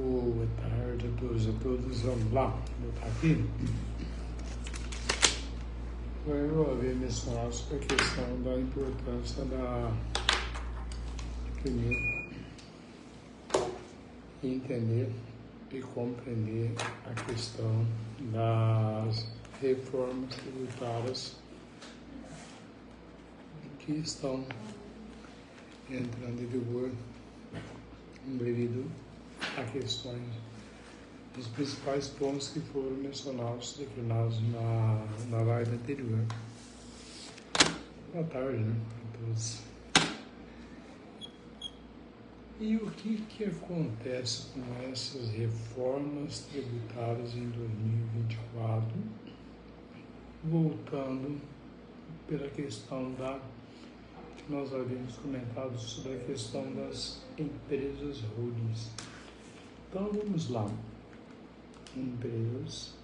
Boa tarde a todos e a todas. Vamos lá, vou botar aqui. Eu havia mencionado sobre a questão da importância da primeiro entender e compreender a questão das reformas tributárias que estão entrando em vigor devido a questões dos principais pontos que foram mencionados, declinados na live anterior. Boa tarde, né, a todos. E o que acontece com essas reformas tributárias em 2024? Voltando pela questão que nós havíamos comentado sobre a questão das empresas holdings. Então vamos lá. Empresas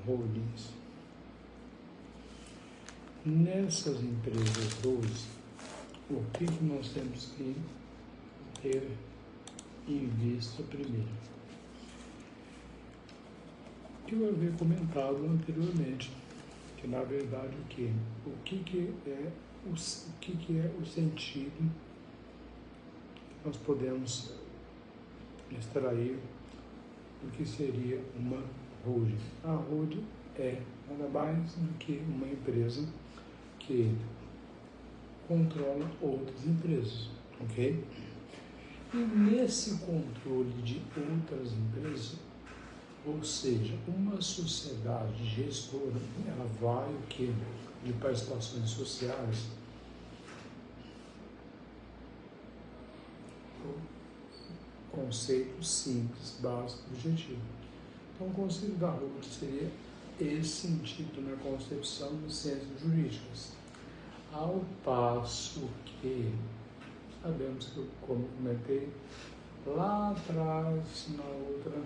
holdings. Nessas empresas holdings, o que nós temos que ter em vista primeiro? Que eu havia comentado anteriormente, que na verdade o que é o sentido que nós podemos extrair do que seria uma holding. A holding é nada mais do que uma empresa que controla outras empresas, ok? E nesse controle de outras empresas, ou seja, uma sociedade gestora, ela vai de participações sociais, conceito simples, básico, objetivo. Então, o conceito da holding seria esse sentido na concepção das ciências jurídicas. Ao passo que sabemos que, como comentei lá atrás, na outra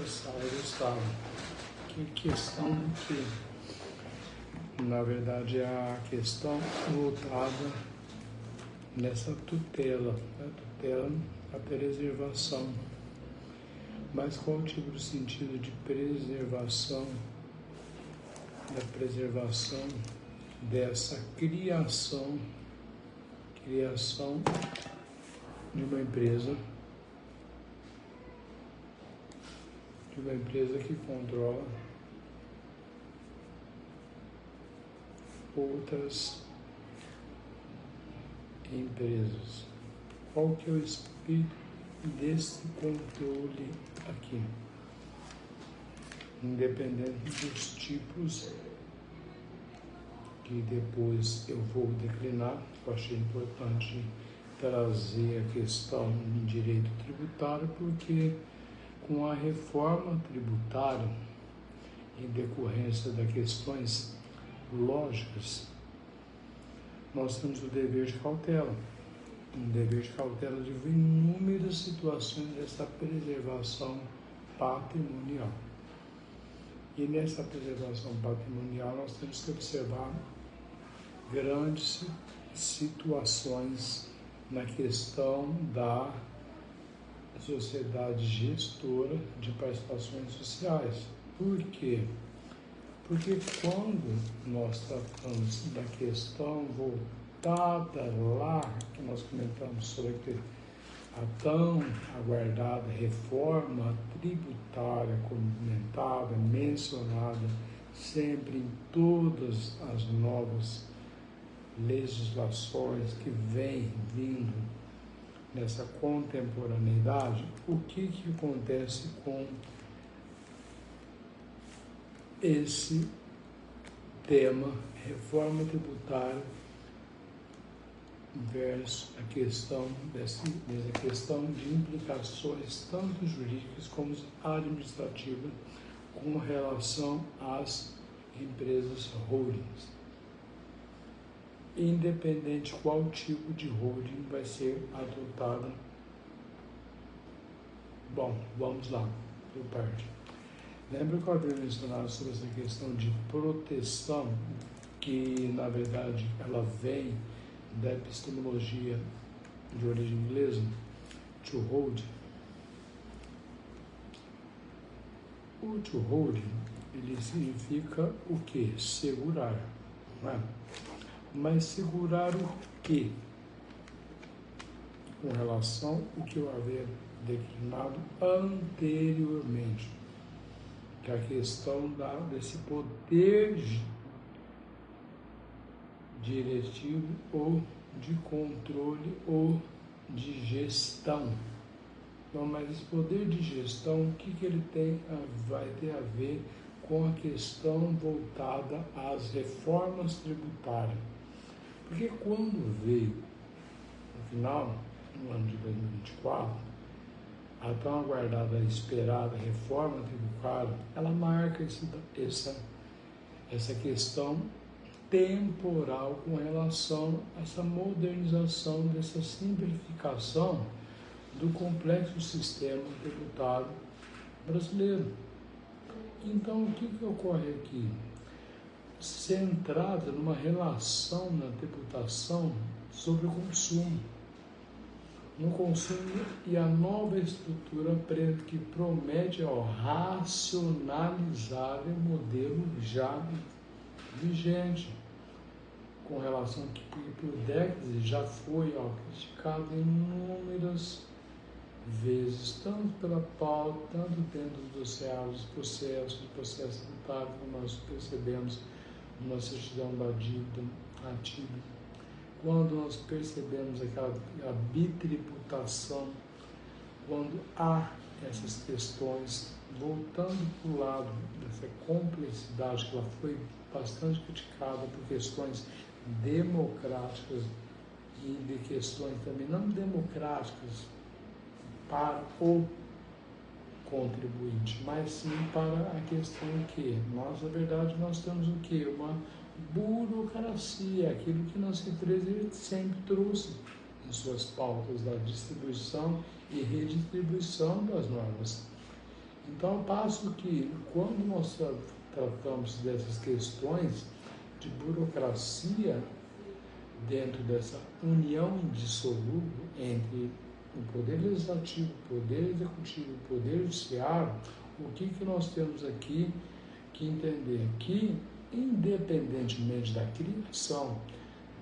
sala do Estado, que questão que, na verdade, é a questão voltada nessa tutela, a preservação. Mas qual tipo de sentido de preservação? Da preservação dessa criação de uma empresa que controla outras empresas. Qual que é o espírito desse controle aqui? Independente dos tipos que depois eu vou declinar, eu achei importante trazer a questão em direito tributário, porque com a reforma tributária, em decorrência das questões lógicas, nós temos o dever de cautela. Um dever de cautela de inúmeras situações dessa preservação patrimonial. E nessa preservação patrimonial nós temos que observar grandes situações na questão da sociedade gestora de participações sociais. Por quê? Porque quando nós tratamos da questão voltada lá, que nós comentamos sobre a tão aguardada reforma tributária comentada, mencionada sempre em todas as novas legislações que vêm vindo nessa contemporaneidade, o que acontece com esse tema, reforma tributária versus a questão dessa questão de implicações tanto jurídicas como administrativas com relação às empresas holdings. Independente qual tipo de holding vai ser adotada. Bom, vamos lá, por parte. Lembra que eu havia mencionado sobre essa questão de proteção, que na verdade ela vem da epistemologia de origem inglesa, to hold. O to hold, ele significa o quê? Segurar, não é? Mas segurar o quê? Com relação ao que eu havia declinado anteriormente, que é a questão desse poder diretivo ou de controle ou de gestão. Então, mas esse poder de gestão, o que ele tem, vai ter a ver com a questão voltada às reformas tributárias. Porque quando veio, no final, no ano de 2024, a tão aguardada e esperada reforma tributária, ela marca essa questão temporal com relação a essa modernização, dessa simplificação do complexo sistema tributário brasileiro. Então, o que ocorre aqui? Centrada numa relação na tributação sobre o consumo. No consumo e a nova estrutura que promete racionalizar o modelo já vigente, com relação que por décadas já foi criticado inúmeras vezes, tanto pela pauta, tanto dentro dos cenários do processo tributário, como nós percebemos na certidão da dívida ativa, quando nós percebemos a bitributação, quando há essas questões, voltando para o lado dessa complexidade, que ela foi bastante criticada por questões democráticas e de questões também não democráticas para o contribuinte, mas sim para a questão que nós, na verdade, nós temos o quê? Uma burocracia, aquilo que nossa empresa sempre trouxe em suas pautas da distribuição e redistribuição das normas. Então, ao passo que, quando nós tratamos dessas questões de burocracia dentro dessa união indissolúvel entre o Poder Legislativo, o Poder Executivo, o Poder Judiciário, o que nós temos aqui que entender? Que, independentemente da criação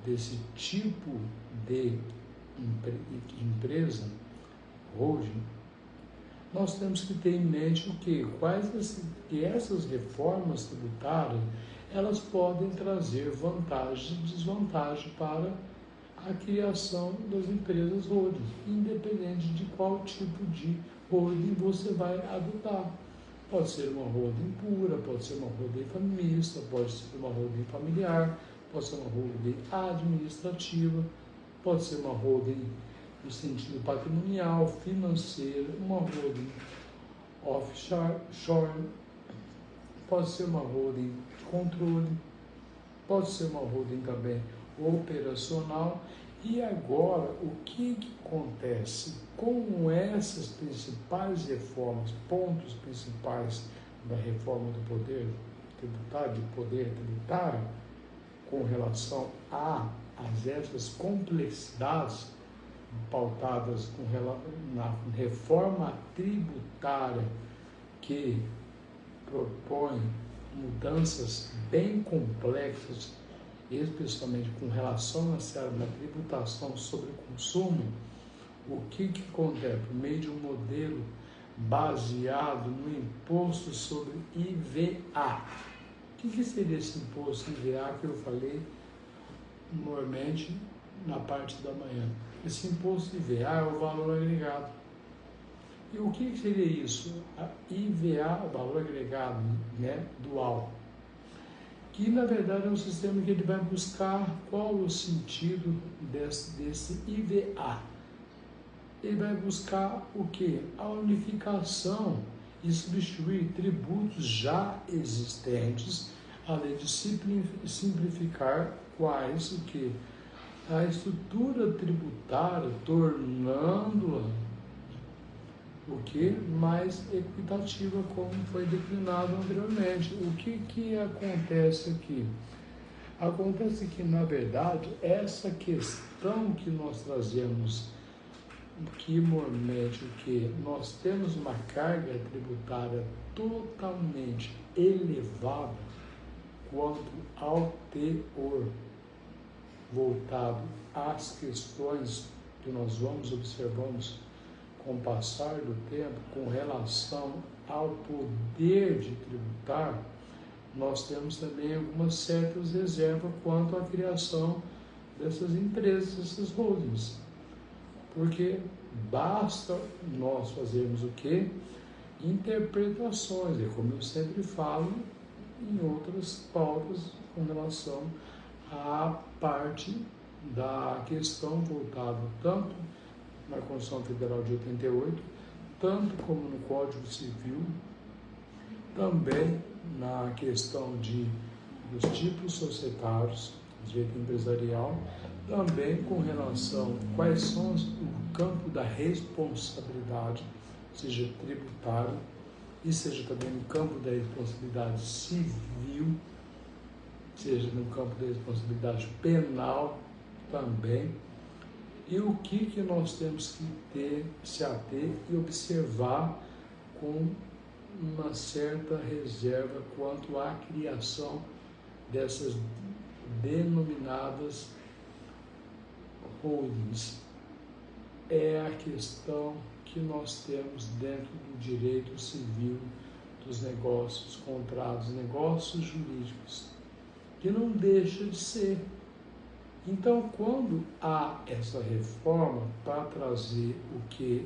desse tipo de empresa, hoje, nós temos que ter em mente o quê? Que essas reformas tributárias, elas podem trazer vantagem e desvantagem para a criação das empresas holding, independente de qual tipo de holding você vai adotar. Pode ser uma holding pura, pode ser uma holding mista, pode ser uma holding familiar, pode ser uma holding administrativa, pode ser uma holding no sentido patrimonial, financeiro, uma holding offshore, pode ser uma holding de controle, pode ser uma holding também operacional. E agora, o que acontece com essas principais reformas, pontos principais da reforma do poder tributário, com relação a essas complexidades pautadas na reforma tributária, que propõe mudanças bem complexas, especialmente com relação na tributação sobre o consumo. O que acontece? Por meio de um modelo baseado no imposto sobre IVA. O que seria esse imposto IVA que eu falei normalmente na parte da manhã? Esse imposto IVA é o valor agregado. E o que seria isso? A IVA, o valor agregado, né, dual. Que na verdade é um sistema que ele vai buscar qual o sentido desse IVA. Ele vai buscar o quê? A unificação e substituir tributos já existentes, além de simplificar quais o quê? A estrutura tributária, tornando-a o que mais equitativa, como foi declinado anteriormente. O que acontece aqui? Acontece que, na verdade, essa questão que nós trazemos que mormente o que nós temos uma carga tributária totalmente elevada quanto ao teor voltado às questões que nós observamos com o passar do tempo com relação ao poder de tributar, nós temos também algumas certas reservas quanto à criação dessas empresas, dessas holdings. Porque basta nós fazermos o quê? Interpretações, é como eu sempre falo em outras pautas com relação à parte da questão voltada tanto na Constituição Federal de 88, tanto como no Código Civil, também na questão dos tipos societários, direito empresarial, também com relação a quais são o campo da responsabilidade, seja tributária, e seja também no campo da responsabilidade civil, seja no campo da responsabilidade penal também, e o que nós temos que se ater e observar com uma certa reserva quanto à criação dessas denominadas holdings. É a questão que nós temos dentro do direito civil dos negócios, contratos, negócios jurídicos, que não deixa de ser. Então, quando há essa reforma para trazer o que,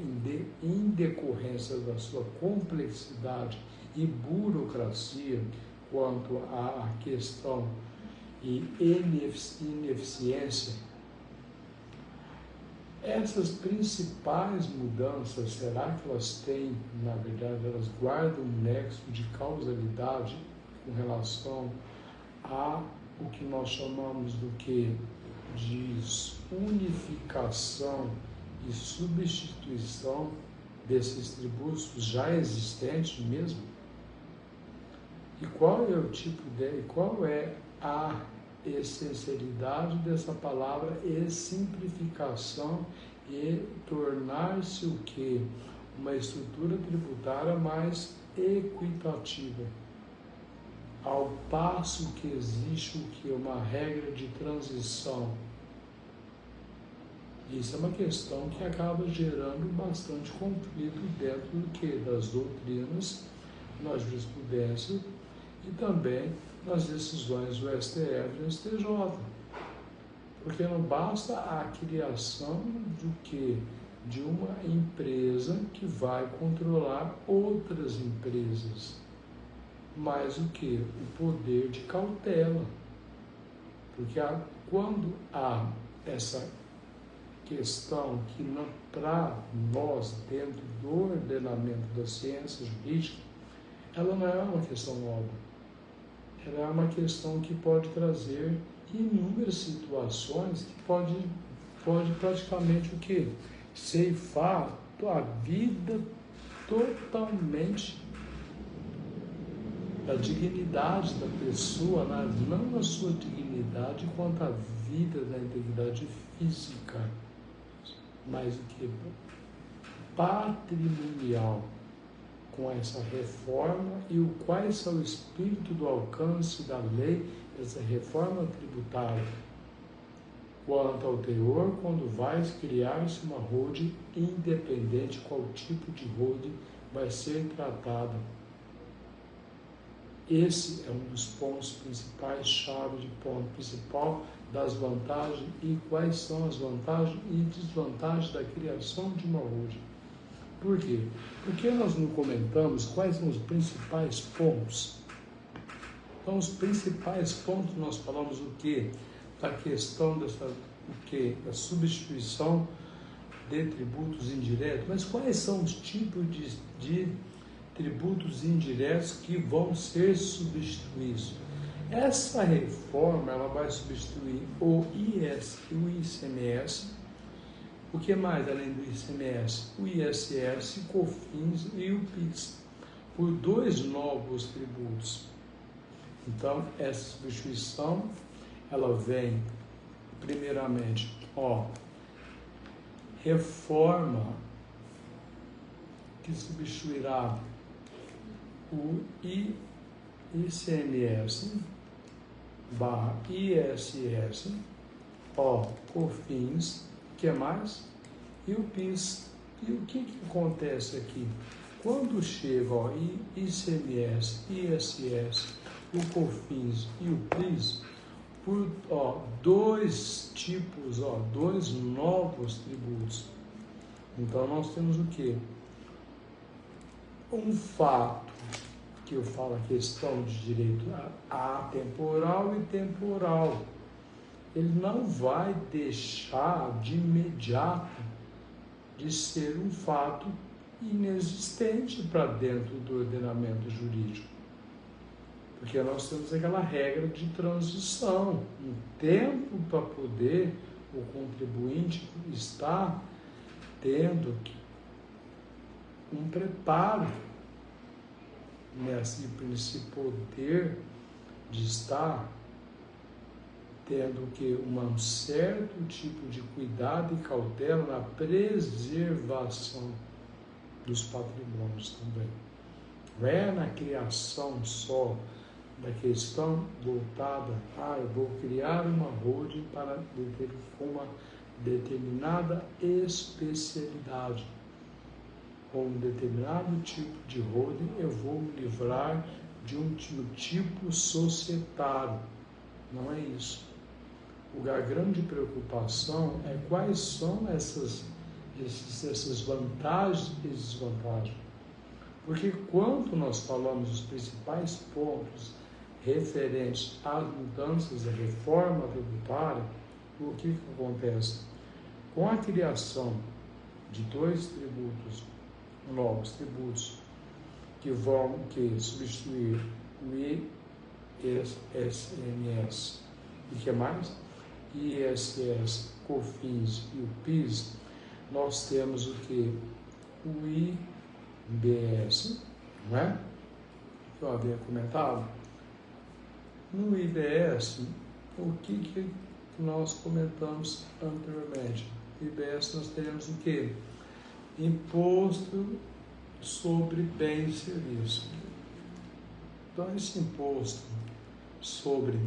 em decorrência da sua complexidade e burocracia, quanto à questão e ineficiência, essas principais mudanças, será que elas têm, na verdade, elas guardam um nexo de causalidade com relação a o que nós chamamos do que? De unificação e substituição desses tributos já existentes mesmo? E qual é o tipo de, qual é a essencialidade dessa palavra e simplificação e tornar-se o que? Uma estrutura tributária mais equitativa. Ao passo que existe o que? Uma regra de transição. Isso é uma questão que acaba gerando bastante conflito dentro do que? Das doutrinas, na jurisprudência e também nas decisões do STF e do STJ. Porque não basta a criação do que? De uma empresa que vai controlar outras empresas. Mas o que? O poder de cautela. Porque quando há essa questão que para nós, dentro do ordenamento da ciência jurídica, ela não é uma questão nova. Ela é uma questão que pode trazer inúmeras situações que pode praticamente o quê? Ceifar a vida totalmente da dignidade da pessoa, não na sua dignidade quanto à vida da integridade física, mas o que? Patrimonial, com essa reforma e quais são o espírito do alcance da lei, essa reforma tributária, quanto ao teor, quando vai criar-se uma holding independente, qual tipo de holding vai ser tratada. Esse é um dos pontos principais, chave de ponto principal das vantagens e quais são as vantagens e desvantagens da criação de uma holding. Por quê? Porque nós não comentamos quais são os principais pontos. Então, os principais pontos nós falamos o quê? Da questão da substituição de tributos indiretos. Mas quais são os tipos de tributos indiretos que vão ser substituídos? Essa reforma ela vai substituir o ICMS, o que mais além do ICMS? O ISS, o COFINS e o PIS, por 2 novos tributos. Então, essa substituição, ela vem, primeiramente, reforma que substituirá o ICMS barra ISS, COFINS, o que mais? E o PIS. E o que acontece aqui? Quando chega ICMS, ISS, o COFINS e o PIS, por dois tipos, dois novos tributos. Então nós temos o quê? Um fato, que eu falo a questão de direito atemporal e temporal. Ele não vai deixar de imediato de ser um fato inexistente para dentro do ordenamento jurídico. Porque nós temos aquela regra de transição, um tempo para poder o contribuinte estar tendo um preparo nesse poder de estar tendo que um certo tipo de cuidado e cautela na preservação dos patrimônios também. Não é na criação só da questão voltada, eu vou criar uma holding para ter uma determinada especialidade, ou um determinado tipo de holding, eu vou me livrar de um tipo societário. Não é isso. A grande preocupação é quais são essas vantagens e desvantagens. Porque quando nós falamos dos principais pontos referentes às mudanças da reforma tributária, o que acontece? Com a criação de dois tributos, novos tributos, que vão substituir o ISMS e que mais? ISS, COFINS e o PIS, nós temos o que? O IBS, não é? Que eu havia comentado. No IBS, o que nós comentamos anteriormente? No IBS nós teremos o que? Imposto sobre bens e serviços. Então, esse imposto sobre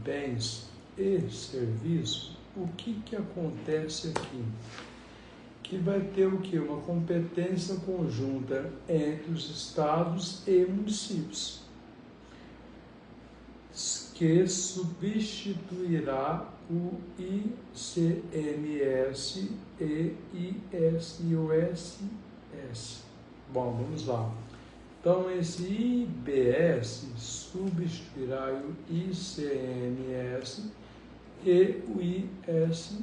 bens e serviços, o que acontece aqui? Que vai ter o que? Uma competência conjunta entre os estados e municípios, que substituirá o ICMS e ISS. Bom, vamos lá. Então, esse IBS substituirá o ICMS e o ISS.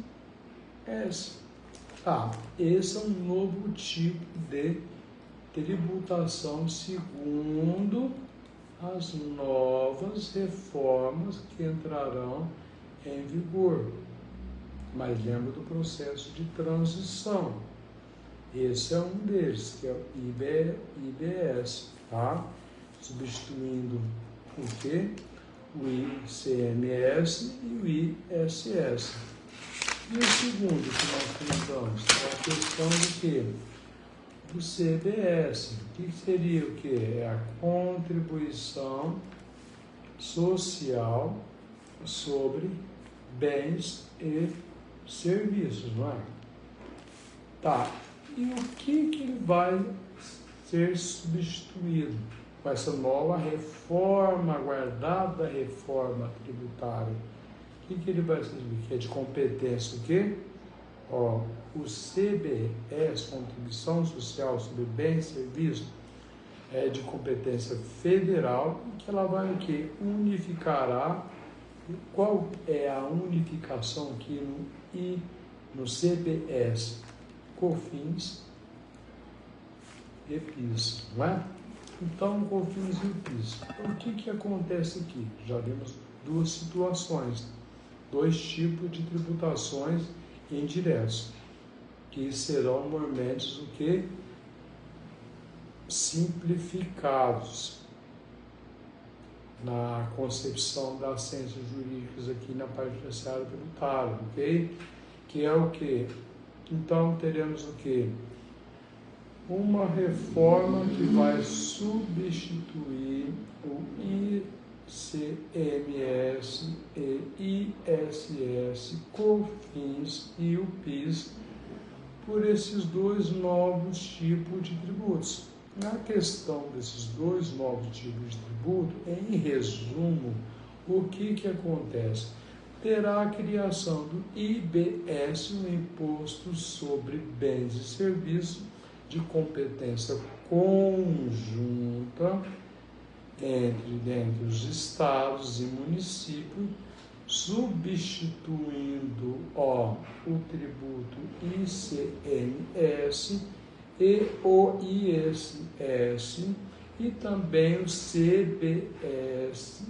Esse é um novo tipo de tributação segundo as novas reformas que entrarão em vigor. Mas lembra do processo de transição. Esse é um deles, que é o IBS, tá? Substituindo o quê? O ICMS e o ISS. E o segundo que nós comentamos é a questão do quê? Do CBS. O que seria o quê? É a contribuição social sobre bens e serviços, não é? Tá. E o que ele vai ser substituído com essa nova reforma, aguardada reforma tributária? O que ele vai ser substituído? Que é de competência o quê? O CBS, Contribuição Social sobre Bens e Serviços, é de competência federal, que ela vai o quê? Unificará. Qual é a unificação aqui no CBS? COFINS e PIS, não é? Então, COFINS e PIS. Então, o que acontece aqui? Já vimos duas situações, dois tipos de tributações indiretas, que serão normalmente o que? Simplificados na concepção das ciências jurídicas aqui na parte da seara tributária, ok? Que é o que? Então teremos o quê? Uma reforma que vai substituir o ICMS, ISS, COFINS e o PIS por esses dois novos tipos de tributos. Na questão desses dois novos tipos de tributo, em resumo, o que acontece? Terá a criação do IBS, o Imposto sobre Bens e Serviços, de competência conjunta entre os estados e municípios, substituindo o tributo ICMS e o ISS e também o CBS,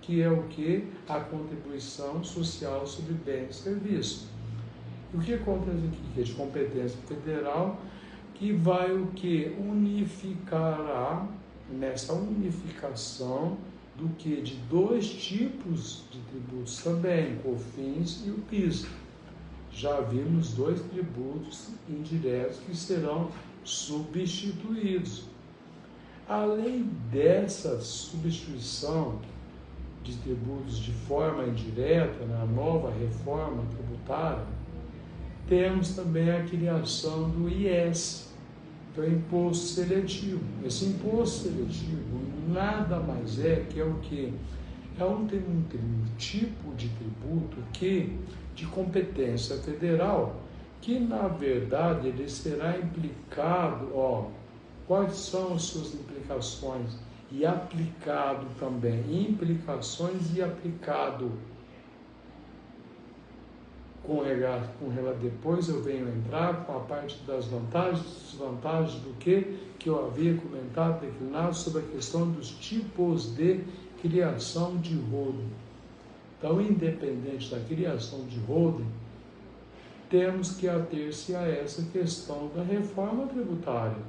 que é o que? A Contribuição Social sobre Bens e Serviços. E o que acontece aqui? Que é de competência federal, que vai o que? Unificará, nessa unificação do que? De dois tipos de tributos também, COFINS e o PIS. Já vimos dois tributos indiretos que serão substituídos. Além dessa substituição de tributos de forma indireta, na nova reforma tributária, temos também a criação do IS, que é o imposto seletivo. Esse imposto seletivo nada mais é que o quê? É um tipo de tributo de competência federal, que na verdade ele será implicado, quais são as suas implicações? E aplicado também, implicações e aplicado. Depois eu venho entrar com a parte das vantagens e desvantagens do que eu havia comentado, declinado sobre a questão dos tipos de criação de holding. Então, independente da criação de holding, temos que ater-se a essa questão da reforma tributária,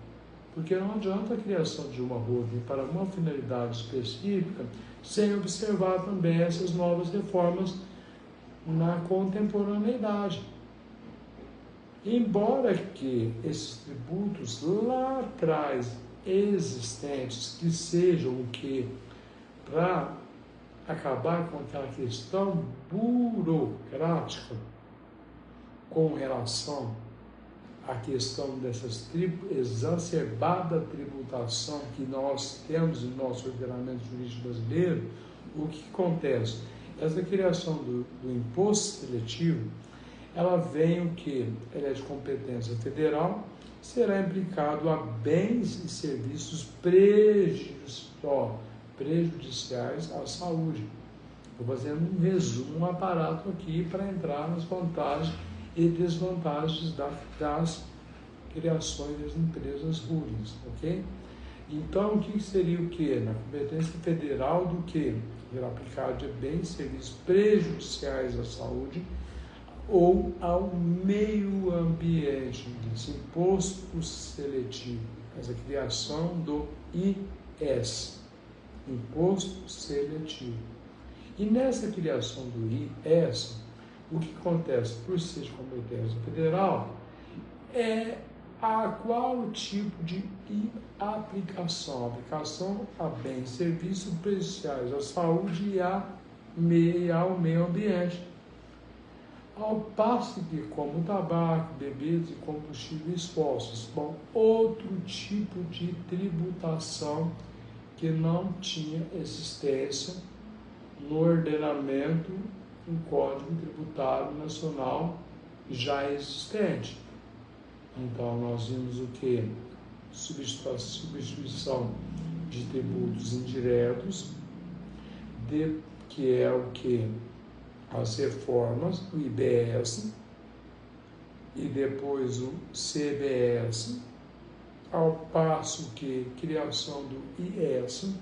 porque não adianta a criação de uma holding para uma finalidade específica sem observar também essas novas reformas na contemporaneidade. Embora que esses tributos lá atrás existentes, que sejam o que? Para acabar com aquela questão burocrática com relação à questão dessas exacerbada tributação que nós temos no nosso ordenamento jurídico brasileiro, o que acontece? Essa criação do imposto seletivo, ela vem o que? Ela é de competência federal, será implicado a bens e serviços prejudiciais à saúde. Estou fazendo um resumo, um aparato aqui para entrar nas vantagens e desvantagens das criações das empresas holdings, ok? Então, o que seria o que? Na competência federal do que? Será aplicado de bens e serviços prejudiciais à saúde ou ao meio ambiente, desse imposto seletivo, essa criação do IS, imposto seletivo. E nessa criação do IS, o que acontece por ser de competência federal é a qual tipo de aplicação a bens e serviços prejudiciais à saúde e ao meio ambiente. Ao passo que, como tabaco, bebidas e combustíveis fósseis, outro tipo de tributação que não tinha existência no ordenamento, no Código Tributário Nacional já existente. Então, nós vimos o que? Substituição de tributos indiretos, que é o que? As reformas, o IBS, e depois o CBS, ao passo que criação do IS,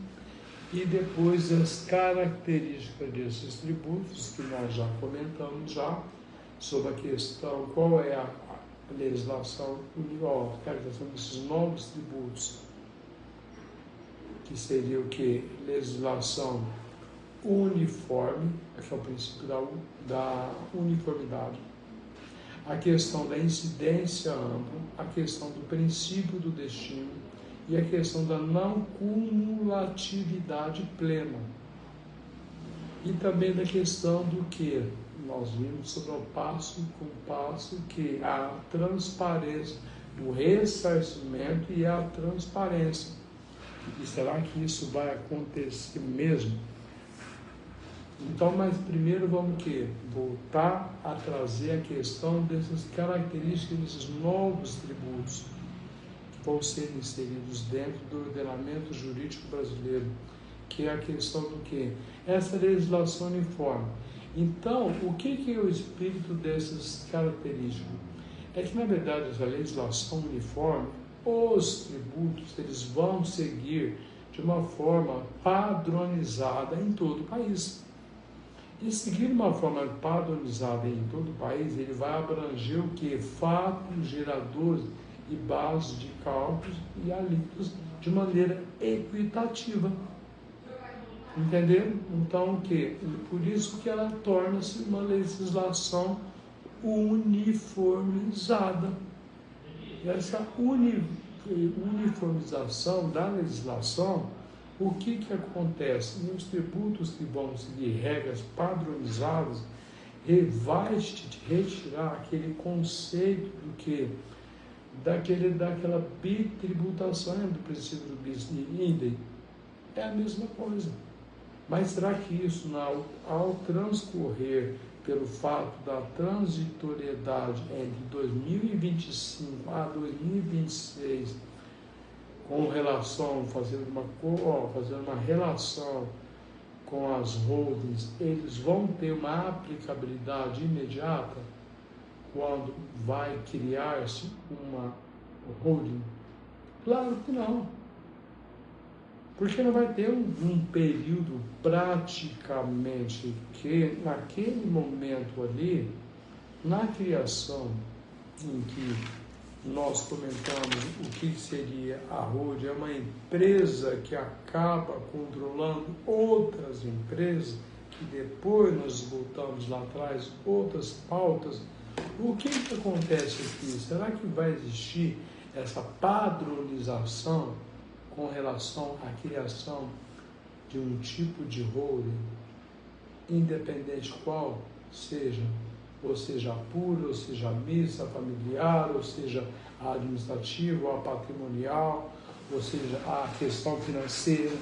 e depois as características desses tributos, que nós já comentamos sobre a questão, qual é a legislação, a caracterização desses novos tributos, que seria o que? Legislação uniforme, que é o princípio da uniformidade. a questão da incidência ampla, a questão do princípio do destino e a questão da não cumulatividade plena. E também da questão do que nós vimos sobre o passo com passo, que a transparência, o ressarcimento e a transparência. E será que isso vai acontecer mesmo? Então, mas primeiro vamos voltar a trazer a questão dessas características, desses novos tributos que vão ser inseridos dentro do ordenamento jurídico brasileiro, que é a questão do que? Essa legislação uniforme. Então, o que é o espírito dessas características? É que, na verdade, essa legislação uniforme, os tributos, eles vão seguir de uma forma padronizada em todo o país. E seguir de uma forma padronizada em todo o país, ele vai abranger o que? Fatos, geradores e bases de cálculos e alíquotas de maneira equitativa. Entenderam? Então, o que? Por isso que ela torna-se uma legislação uniformizada. E essa uniformização da legislação, o que acontece? Nos tributos que vão seguir regras padronizadas, vai retirar aquele conceito do que? Daquela bitributação do princípio do bis idem. É a mesma coisa. Mas será que isso, ao transcorrer pelo fato da transitoriedade entre 2025 a 2026, com relação, fazendo uma relação com as holdings, eles vão ter uma aplicabilidade imediata quando vai criar-se uma holding? Claro que não. Porque não vai ter um período praticamente que, naquele momento ali, na criação em que nós comentamos o que seria a holding, é uma empresa que acaba controlando outras empresas, que depois nós voltamos lá atrás, outras pautas. O que acontece aqui? Será que vai existir essa padronização com relação à criação de um tipo de holding, independente qual seja, ou seja pura, ou seja mista, familiar, ou seja a administrativa, ou a patrimonial, ou seja a questão financeira,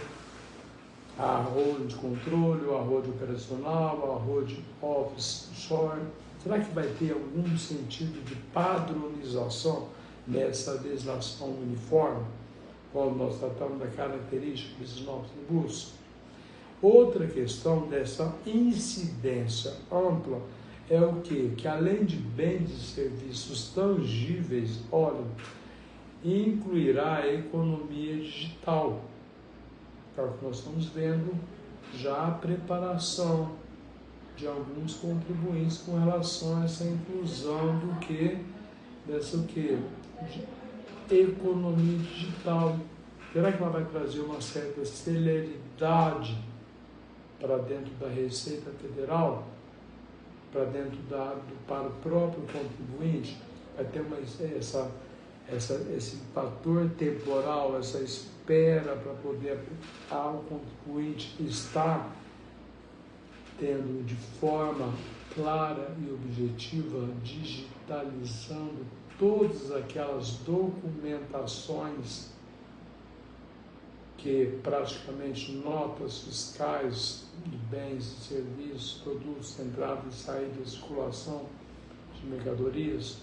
a holding de controle, ou a holding operacional, ou a holding offshore? Será que vai ter algum sentido de padronização nessa legislação uniforme, quando nós tratamos da característica desses novos tributos? Outra questão dessa incidência ampla é o quê? Que além de bens e serviços tangíveis, olha, incluirá a economia digital. É o que nós estamos vendo já a preparação de alguns contribuintes com relação a essa inclusão do que? Dessa o quê? De economia digital. Será que ela vai trazer uma certa celeridade para dentro da Receita Federal, para dentro para o próprio contribuinte? Vai ter esse fator temporal, essa espera para poder o contribuinte estar tendo de forma clara e objetiva, digitalizando todas aquelas documentações que praticamente notas fiscais de bens e serviços, produtos, entrada e saída e circulação de mercadorias.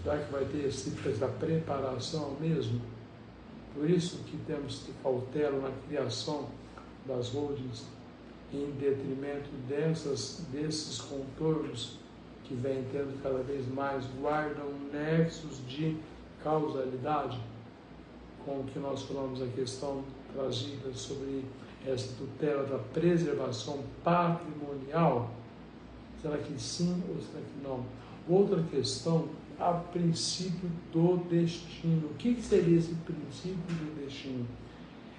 Será que vai ter essa preparação mesmo? Por isso que temos que ter cautela na criação das holdings, em detrimento desses contornos que vem tendo cada vez mais, guardam nexos de causalidade, com o que nós falamos, a questão trazida sobre essa tutela da preservação patrimonial. Será que sim ou será que não? Outra questão, a princípio do destino. O que seria esse princípio do destino?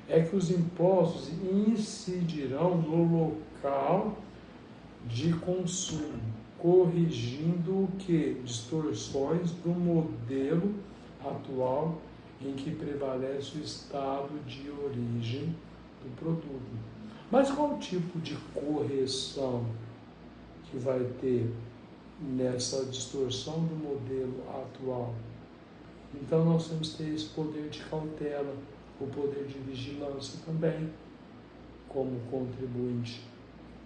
É que os impostos incidirão no local de consumo. corrigindo o que? Distorções do modelo atual em que prevalece o estado de origem do produto. Mas qual tipo de correção que vai ter nessa distorção do modelo atual? Então nós temos que ter esse poder de cautela, o poder de vigilância também, como contribuinte.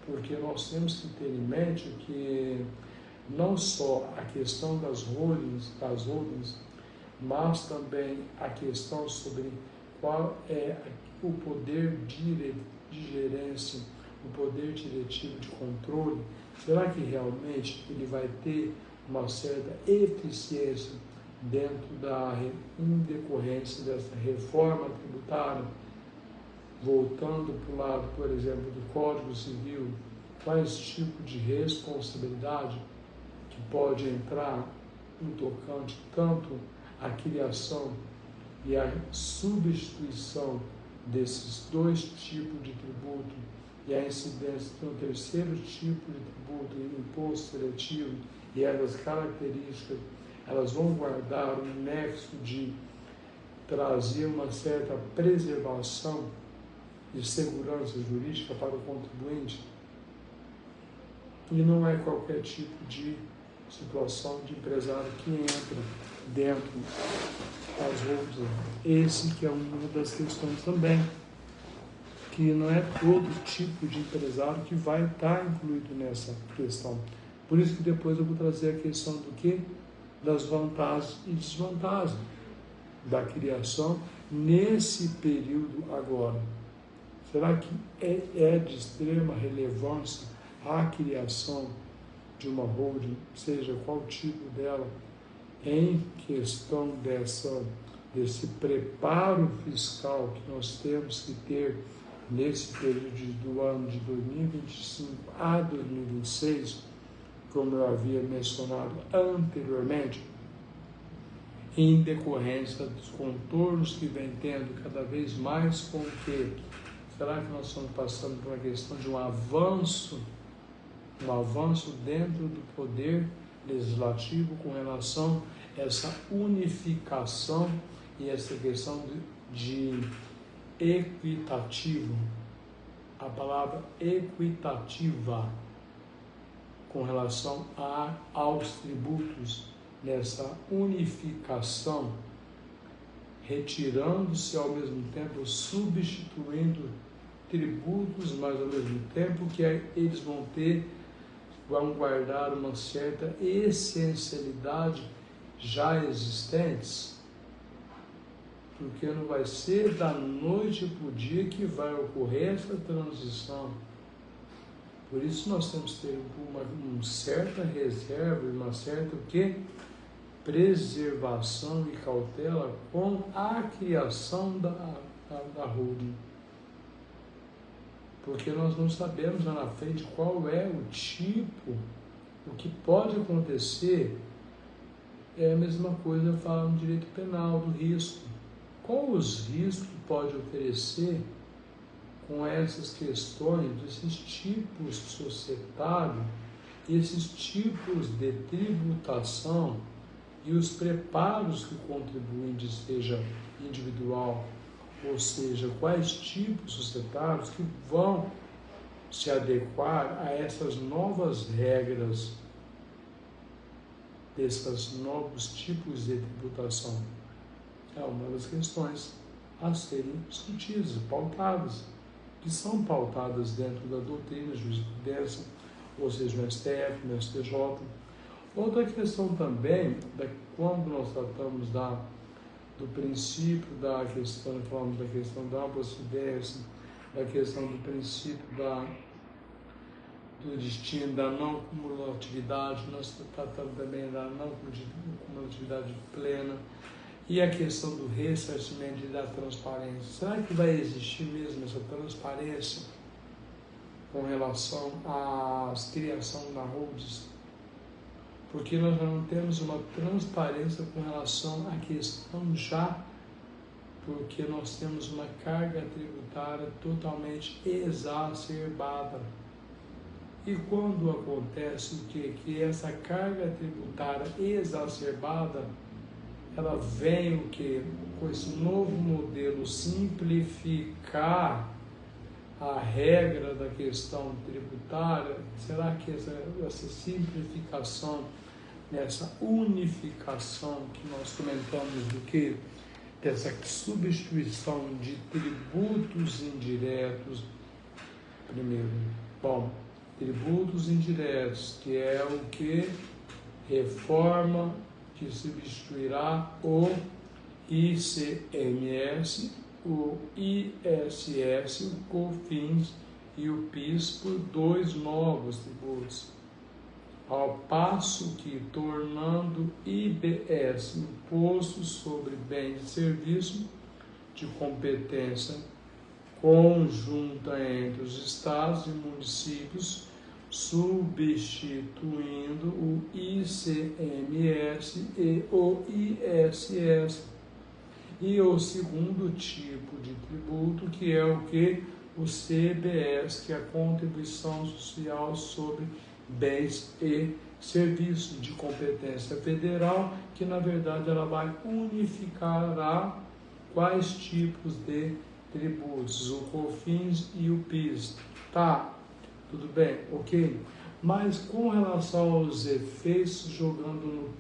Porque nós temos que ter em mente que não só a questão das holdings, mas também a questão sobre qual é o poder de gerência, o poder diretivo de controle. Será que realmente ele vai ter uma certa eficiência dentro em decorrência dessa reforma tributária? Voltando para o lado, por exemplo, do Código Civil, quais tipos de responsabilidade que pode entrar no tocante tanto à criação e à substituição desses dois tipos de tributo e a incidência de um terceiro tipo de tributo, o imposto seletivo, e essas características, elas vão guardar um nexo de trazer uma certa preservação de segurança jurídica para o contribuinte, e não é qualquer tipo de situação de empresário que entra dentro das holdings. Esse que é uma das questões também, que não é todo tipo de empresário que vai estar incluído nessa questão. Por isso que depois eu vou trazer a questão do quê? Das vantagens e desvantagens da criação nesse período agora. Será que é de extrema relevância a criação de uma holding, seja qual tipo dela, em questão desse preparo fiscal que nós temos que ter nesse período do ano de 2025 a 2026, como eu havia mencionado anteriormente, em decorrência dos contornos que vem tendo cada vez mais com o quê? Será que nós estamos passando por uma questão de um avanço dentro do poder legislativo com relação a essa unificação e essa questão de equitativo, a palavra equitativa com relação aos tributos, nessa unificação, retirando-se ao mesmo tempo, substituindo tributos, mas ao mesmo tempo que eles vão guardar uma certa essencialidade já existentes, porque não vai ser da noite para o dia que vai ocorrer essa transição. Por isso nós temos que ter uma certa reserva, uma certa preservação e cautela com a criação da holding. Porque nós não sabemos lá na frente qual é o tipo, o que pode acontecer. É a mesma coisa falar no direito penal, do risco. Qual os riscos que pode oferecer com essas questões, desses tipos societários, esses tipos de tributação e os preparos que o contribuinte, seja individual, ou seja, quais tipos societários que vão se adequar a essas novas regras, desses novos tipos de tributação. É uma das questões a serem discutidas, pautadas, que são pautadas dentro da doutrina, jurisprudência, ou seja, no STF, no STJ. Outra questão também, quando nós tratamos do princípio da questão, falamos da questão da procedência, da questão do princípio do destino, da não cumulatividade, nós tratamos também da não cumulatividade plena, e a questão do ressarcimento e da transparência. Será que vai existir mesmo essa transparência com relação à criação da holdings? Porque nós não temos uma transparência com relação à questão já, porque nós temos uma carga tributária totalmente exacerbada. E quando acontece o quê? Que essa carga tributária exacerbada, ela vem o quê? Com esse novo modelo simplificar a regra da questão tributária. Será que essa simplificação, essa unificação que nós comentamos do que? Dessa substituição de tributos indiretos, primeiro, bom, tributos indiretos, que é o que? Reforma que substituirá o ICMS, o ISS, o COFINS e o PIS por 2 novos tributos, ao passo que, tornando IBS, Imposto sobre Bens e Serviços, de competência conjunta entre os estados e municípios, substituindo o ICMS e o ISS. E o segundo tipo de tributo, que é o que? O CBS, que é a Contribuição Social sobre Bens e Serviços, de competência federal, que na verdade ela vai unificar quais tipos de tributos, o COFINS e o PIS. Tá, tudo bem, ok? Mas com relação aos efeitos, jogando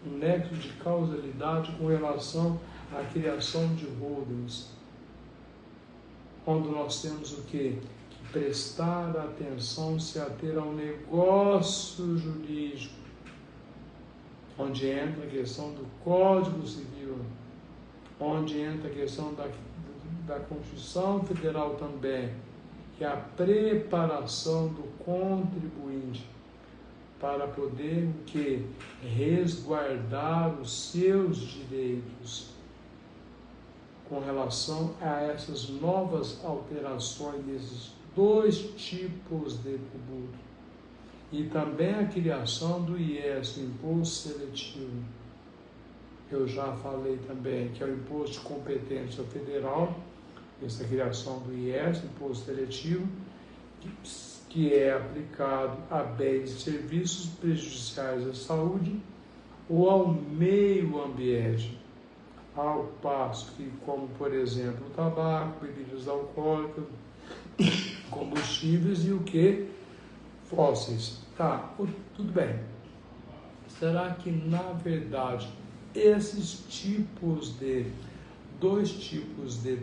no nexo de causalidade com relação à criação de holdings, onde nós temos o quê? Que prestar atenção, se ater ao negócio jurídico, onde entra a questão do Código Civil, onde entra a questão da Constituição Federal também, que é a preparação do contribuinte para poder o quê? Resguardar os seus direitos com relação a essas novas alterações desses 2 tipos de tributo. E também a criação do IS, o Imposto Seletivo. Eu já falei também que é o Imposto de Competência Federal, essa criação do IS, Imposto Seletivo, que é aplicado a bens e serviços prejudiciais à saúde ou ao meio ambiente, ao passo que, como por exemplo, o tabaco, bebidas alcoólicas, combustíveis e o que? Fósseis. Tá, tudo bem. Será que, na verdade, esses tipos de 2 tipos de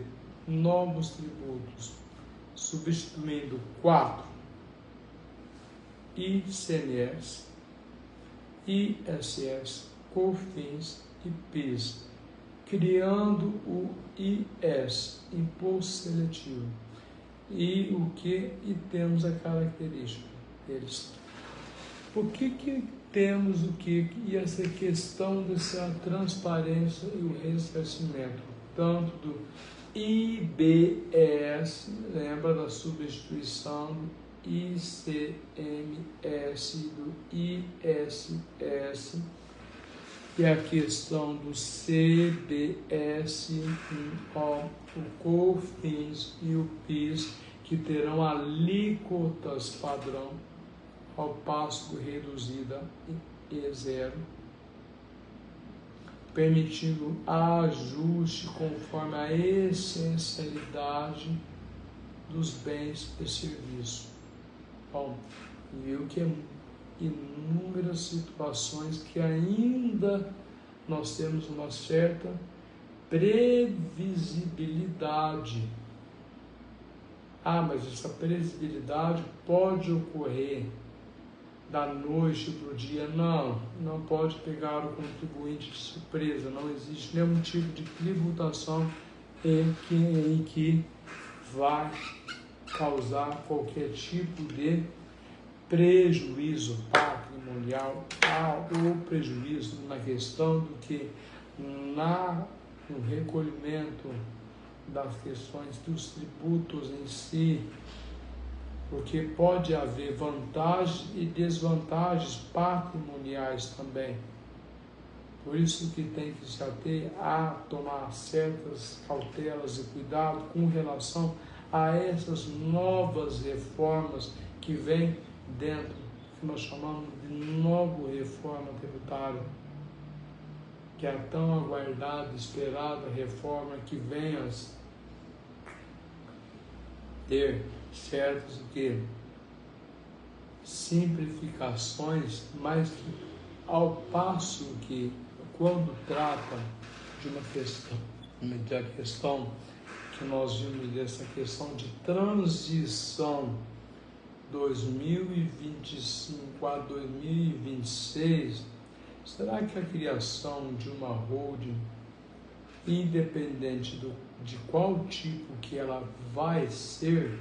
novos tributos, substituindo 4, ICMS, ISS, COFINS e PIS, criando o IS, Imposto Seletivo, e o que? E temos a característica deles. Por que temos o que? E essa questão dessa transparência e o ressarcimento, tanto do IBS, lembra da substituição do ICMS, do ISS, e a questão do CBS, o COFINS e o PIS, que terão alíquotas padrão, ao passo reduzida em 0, permitindo ajuste conforme a essencialidade dos bens e serviços. Bom, viu que é inúmeras situações que ainda nós temos uma certa previsibilidade. Mas essa previsibilidade pode ocorrer da noite para o dia. Não pode pegar o contribuinte de surpresa. Não existe nenhum tipo de tributação em que vai causar qualquer tipo de prejuízo patrimonial ou prejuízo na questão do que no recolhimento das questões dos tributos em si, porque pode haver vantagens e desvantagens patrimoniais também. Por isso que tem que se ater a tomar certas cautelas e cuidado com relação a essas novas reformas que vêm dentro do que nós chamamos de nova reforma tributária, que é a tão aguardada, esperada reforma que venha a ter certas simplificações, mas ao passo que, quando trata de uma questão que nós vimos dessa questão de transição 2025 a 2026, será que a criação de uma holding, independente de qual tipo que ela vai ser,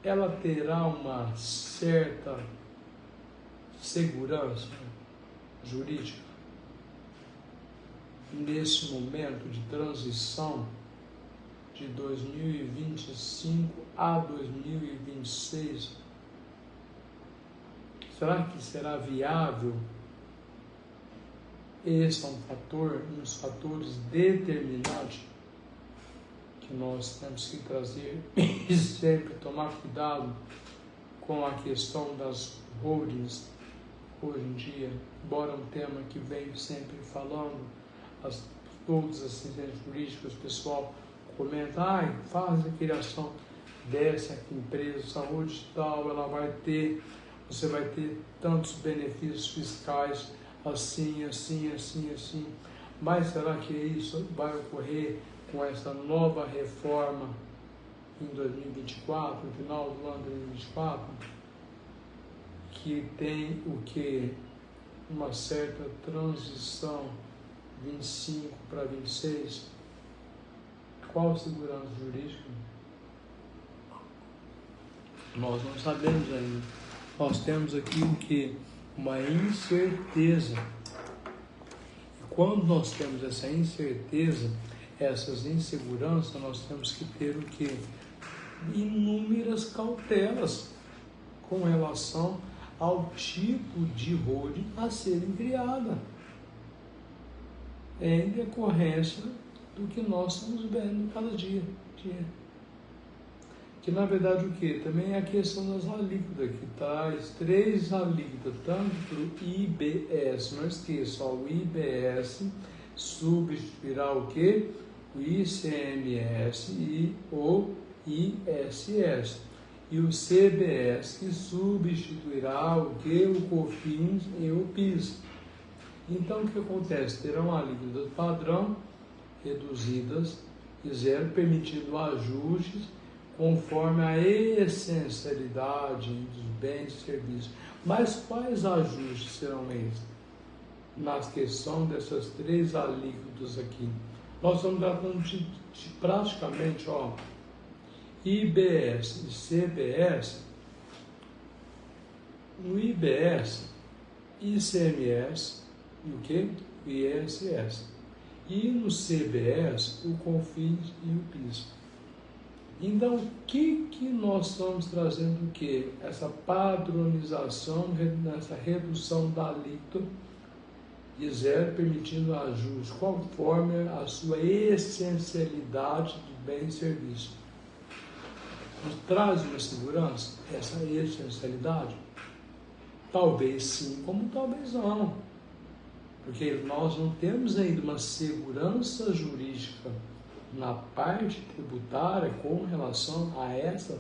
ela terá uma certa segurança jurídica nesse momento de transição de 2025 a 2026? Será que será viável? Esse é um dos fatores determinantes que nós temos que trazer e sempre tomar cuidado com a questão das holdings hoje em dia, embora um tema que venho sempre falando, todos os assistentes jurídicos, o pessoal comenta, faz a criação dessa empresa, saúde tal, você vai ter tantos benefícios fiscais, assim, mas será que isso vai ocorrer com essa nova reforma em 2024, no final do ano de 2024, que tem uma certa transição 25 para 26? Qual a segurança jurídica? Nós não sabemos ainda. Nós temos aqui uma incerteza. E quando nós temos essa incerteza, essas inseguranças, nós temos que ter inúmeras cautelas com relação ao tipo de holding a serem criada, em decorrência do que nós estamos vendo cada dia. Que na verdade também é a questão das alíquotas, que traz 3 alíquotas, tanto para o IBS, não esqueça, o IBS substituirá o ICMS e o ISS. E o CBS, que substituirá o COFINS e o PIS. Então, o que acontece? Terão alíquotas padrão reduzidas e zero, permitindo ajustes conforme a essencialidade dos bens e serviços. Mas quais ajustes serão esses? Na questão dessas 3 alíquotas aqui. Nós estamos tratando de praticamente, IBS e CBS. No IBS, ICMS e o ISS. E no CBS, o COFINS e o PIS. Então, o que nós estamos trazendo? Essa padronização, essa redução da alíquota de zero, permitindo ajuste conforme a sua essencialidade de bem e serviço. Nos traz uma segurança, essa essencialidade? Talvez sim, como talvez não. Porque nós não temos ainda uma segurança jurídica na parte tributária com relação a essas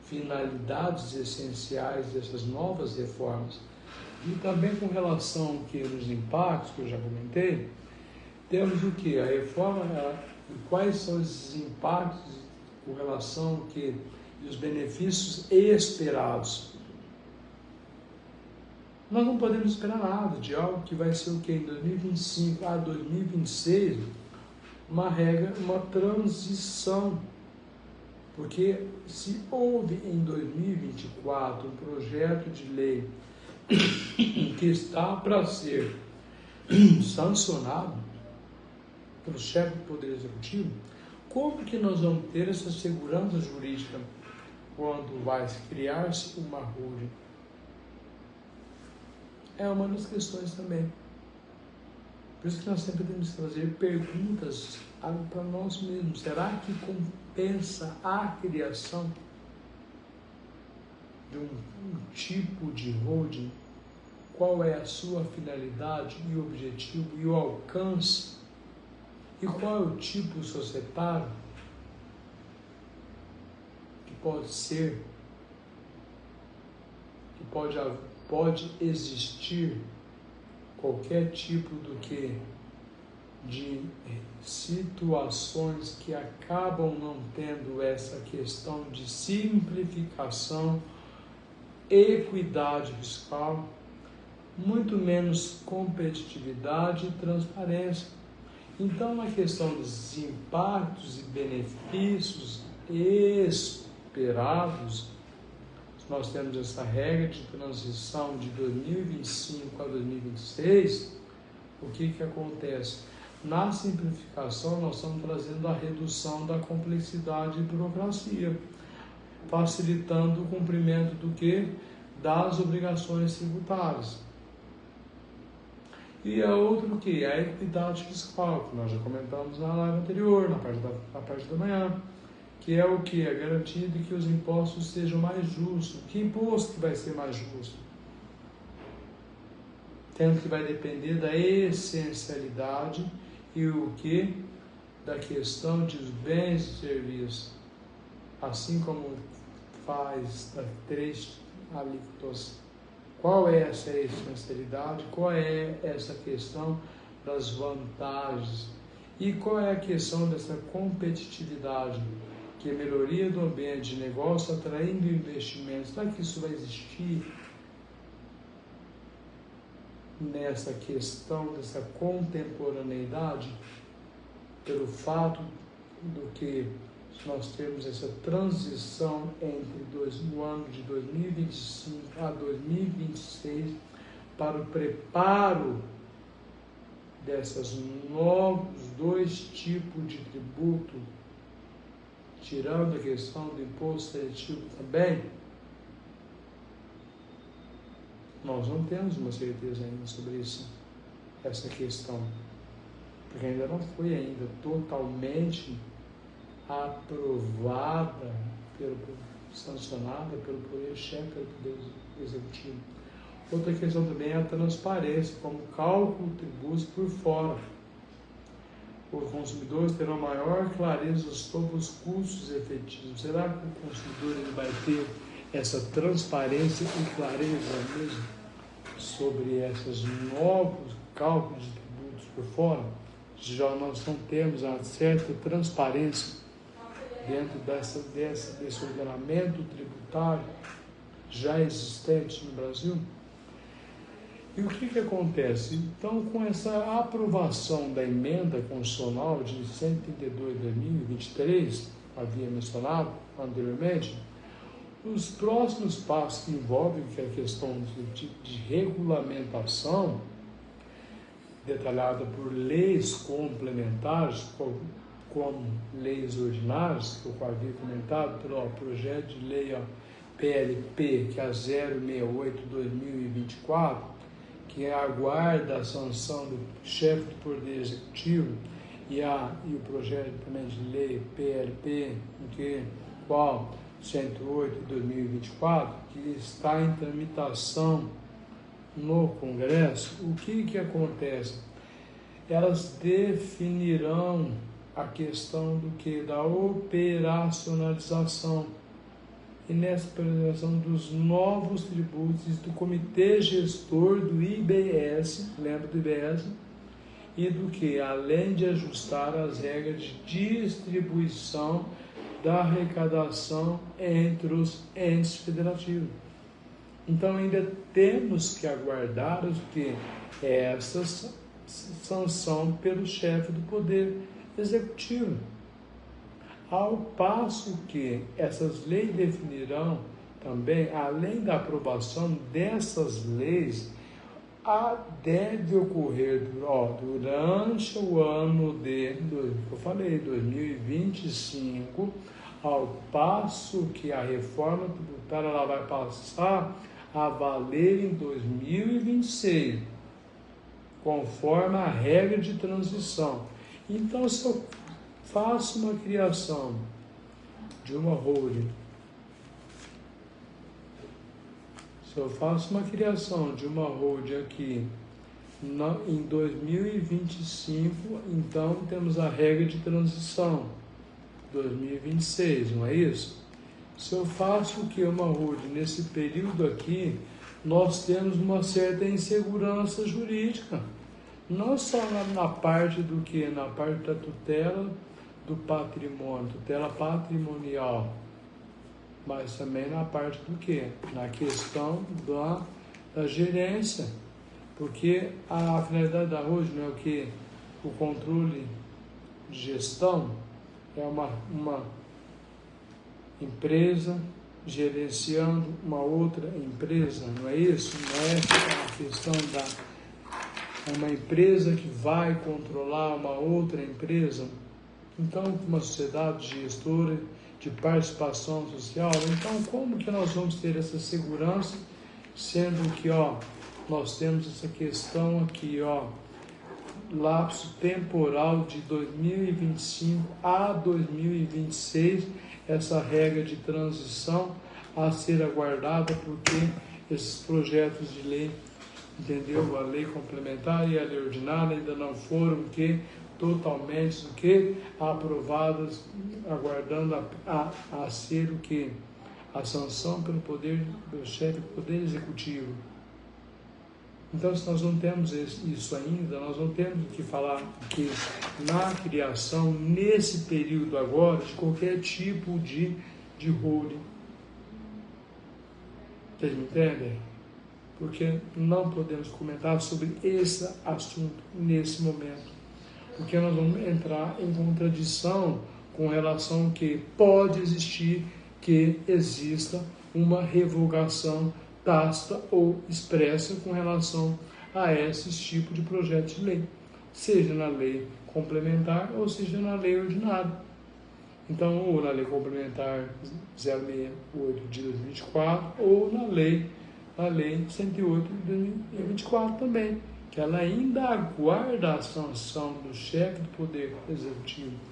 finalidades essenciais dessas novas reformas. E também com relação nos impactos, que eu já comentei, temos a reforma, e quais são esses impactos com relação e os benefícios esperados. Nós não podemos esperar nada de algo que vai ser em 2025 a 2026, uma transição. Porque se houve em 2024 um projeto de lei que está para ser sancionado pelo chefe do Poder Executivo, como que nós vamos ter essa segurança jurídica quando vai criar-se uma holding? É uma das questões também. Por isso que nós sempre temos que trazer perguntas para nós mesmos. Será que compensa a criação de um tipo de holding, qual é a sua finalidade e o objetivo e o alcance, e qual é o tipo societário que pode ser, que pode existir qualquer tipo de situações que acabam não tendo essa questão de simplificação, equidade fiscal, muito menos competitividade e transparência. Então, na questão dos impactos e benefícios esperados, nós temos essa regra de transição de 2025 a 2026, o que acontece? Na simplificação, nós estamos trazendo a redução da complexidade e burocracia, facilitando o cumprimento do quê? Das obrigações tributárias. E a outra o quê? A equidade fiscal, que nós já comentamos na live anterior, na parte da manhã, que é o que? A garantia de que os impostos sejam mais justos. Que imposto que vai ser mais justo? Tendo que vai depender da essencialidade e o que? Da questão dos bens e serviços. Assim como faz das 3 alíquotas. Qual é essa essencialidade? Qual é essa questão das vantagens? E qual é a questão dessa competitividade? Que é a melhoria do ambiente de negócio atraindo investimentos. Será que isso vai existir nessa questão dessa contemporaneidade? Pelo fato do que nós temos essa transição entre o ano de 2025 a 2026 para o preparo desses novos 2 tipos de tributo, tirando a questão do imposto seletivo também. Nós não temos uma certeza ainda sobre isso, essa questão, porque ainda não foi ainda totalmente aprovada, sancionada pelo Poder Chefe, pelo Poder Executivo. Outra questão também é a transparência, como cálculo de tributos por fora. Os consumidores terão maior clareza sobre os custos efetivos. Será que o consumidor ele vai ter essa transparência e clareza mesmo sobre esses novos cálculos de tributos por fora? Já nós não temos uma certa transparência dentro desse ordenamento tributário já existente no Brasil. E o que acontece? Então, com essa aprovação da emenda constitucional de 132 de 2023, havia mencionado anteriormente, os próximos passos que envolvem a questão de regulamentação, detalhada por leis complementares, como leis ordinárias, que eu havia comentado, pelo projeto de lei PLP, que é a 068/2024, que aguarda a sanção do chefe do Poder Executivo, e o projeto também de lei PLP, qual 108/2024, que está em tramitação no Congresso. O que acontece? Elas definirão a questão da operacionalização, e nessa operacionalização dos novos tributos do Comitê Gestor do IBS, lembra do IBS, e do que, além de ajustar as regras de distribuição da arrecadação entre os entes federativos. Então ainda temos que aguardar essa sanção pelo chefe do Poder Executivo. Ao passo que essas leis definirão também, além da aprovação dessas leis, deve ocorrer durante o ano de 2025, ao passo que a reforma tributária ela vai passar a valer em 2026, conforme a regra de transição. Então, se eu faço uma criação de uma holding Se eu faço uma criação de uma holding aqui em 2025, então temos a regra de transição, 2026, não é isso? Se eu faço o que? Uma holding nesse período aqui, nós temos uma certa insegurança jurídica. Não só na parte do que? Na parte da tutela do patrimônio, tutela patrimonial, mas também na parte do que? Na questão da gerência. Porque a finalidade da holding não é o que? O controle de gestão é uma empresa gerenciando uma outra empresa, não é isso? Não é a questão é uma empresa que vai controlar uma outra empresa. Então, uma sociedade gestora de participação social, então como que nós vamos ter essa segurança, sendo que, nós temos essa questão aqui, lapso temporal de 2025 a 2026, essa regra de transição a ser aguardada, porque esses projetos de lei, entendeu? A lei complementar e a lei ordinária ainda não foram totalmente aprovadas, aguardando a ser a sanção pelo chefe do Poder Executivo. Então, se nós não temos isso ainda, nós não temos que falar que na criação, nesse período agora, de qualquer tipo de holding. Vocês me entendem? Porque não podemos comentar sobre esse assunto nesse momento. Porque nós vamos entrar em contradição com relação ao que pode existir, que exista uma revogação tácita ou expressa com relação a esses tipos de projetos de lei, seja na lei complementar ou seja na lei ordinária. Então, ou na lei complementar 068 de 2024 ou na lei 108 de 2024 também, que ela ainda aguarda a sanção do chefe do Poder Executivo.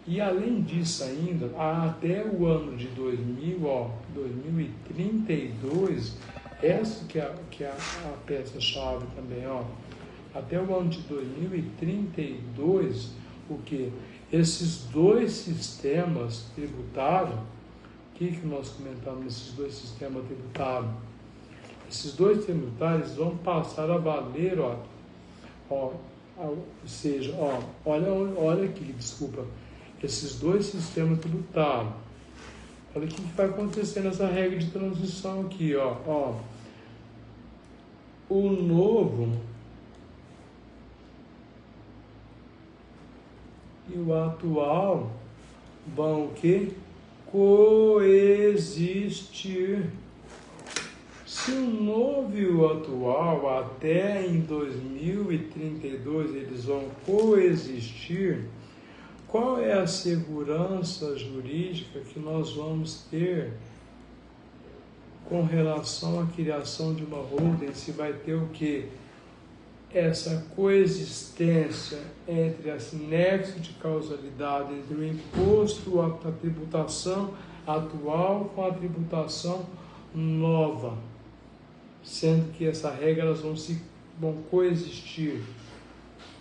E além disso ainda, até o ano de 2032, essa que é a peça-chave também, até o ano de 2032, o que? Esses dois sistemas tributários, o que nós comentamos nesses dois sistemas tributários? Esses dois tributários vão passar a valer, olha aqui, desculpa, esses dois sistemas tributários. Olha o que vai acontecer nessa regra de transição aqui, O novo e o atual vão o quê? Coexistir. Se o novo e o atual até em 2032 eles vão coexistir, qual é a segurança jurídica que nós vamos ter com relação à criação de uma holding? Se vai ter o quê? Essa coexistência entre esse nexo de causalidade entre o imposto, a tributação atual com a tributação nova, sendo que essa regra elas vão coexistir.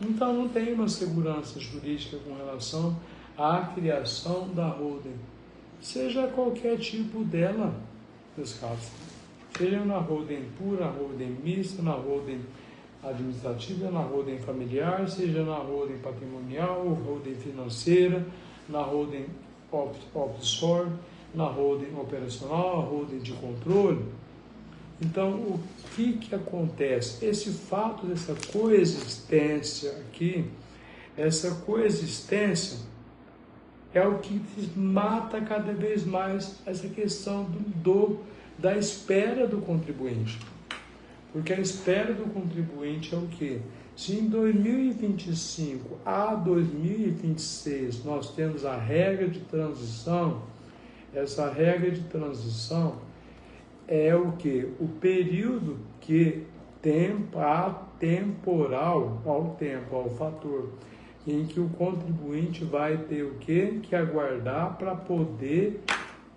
Então não tem uma segurança jurídica com relação à criação da holding, seja qualquer tipo dela, meus casos, seja na holding pura, na holding mista, na holding administrativa, na holding familiar, seja na holding patrimonial, holding financeira, na holding offshore, na holding operacional, a holding de controle. Então, o que acontece? Esse fato dessa coexistência aqui, essa coexistência é o que mata cada vez mais essa questão da espera do contribuinte. Porque a espera do contribuinte é o quê? Se em 2025 a 2026 nós temos a regra de transição, essa regra de transição é o que? O período que atemporal ao fator em que o contribuinte vai ter o quê? Que aguardar para poder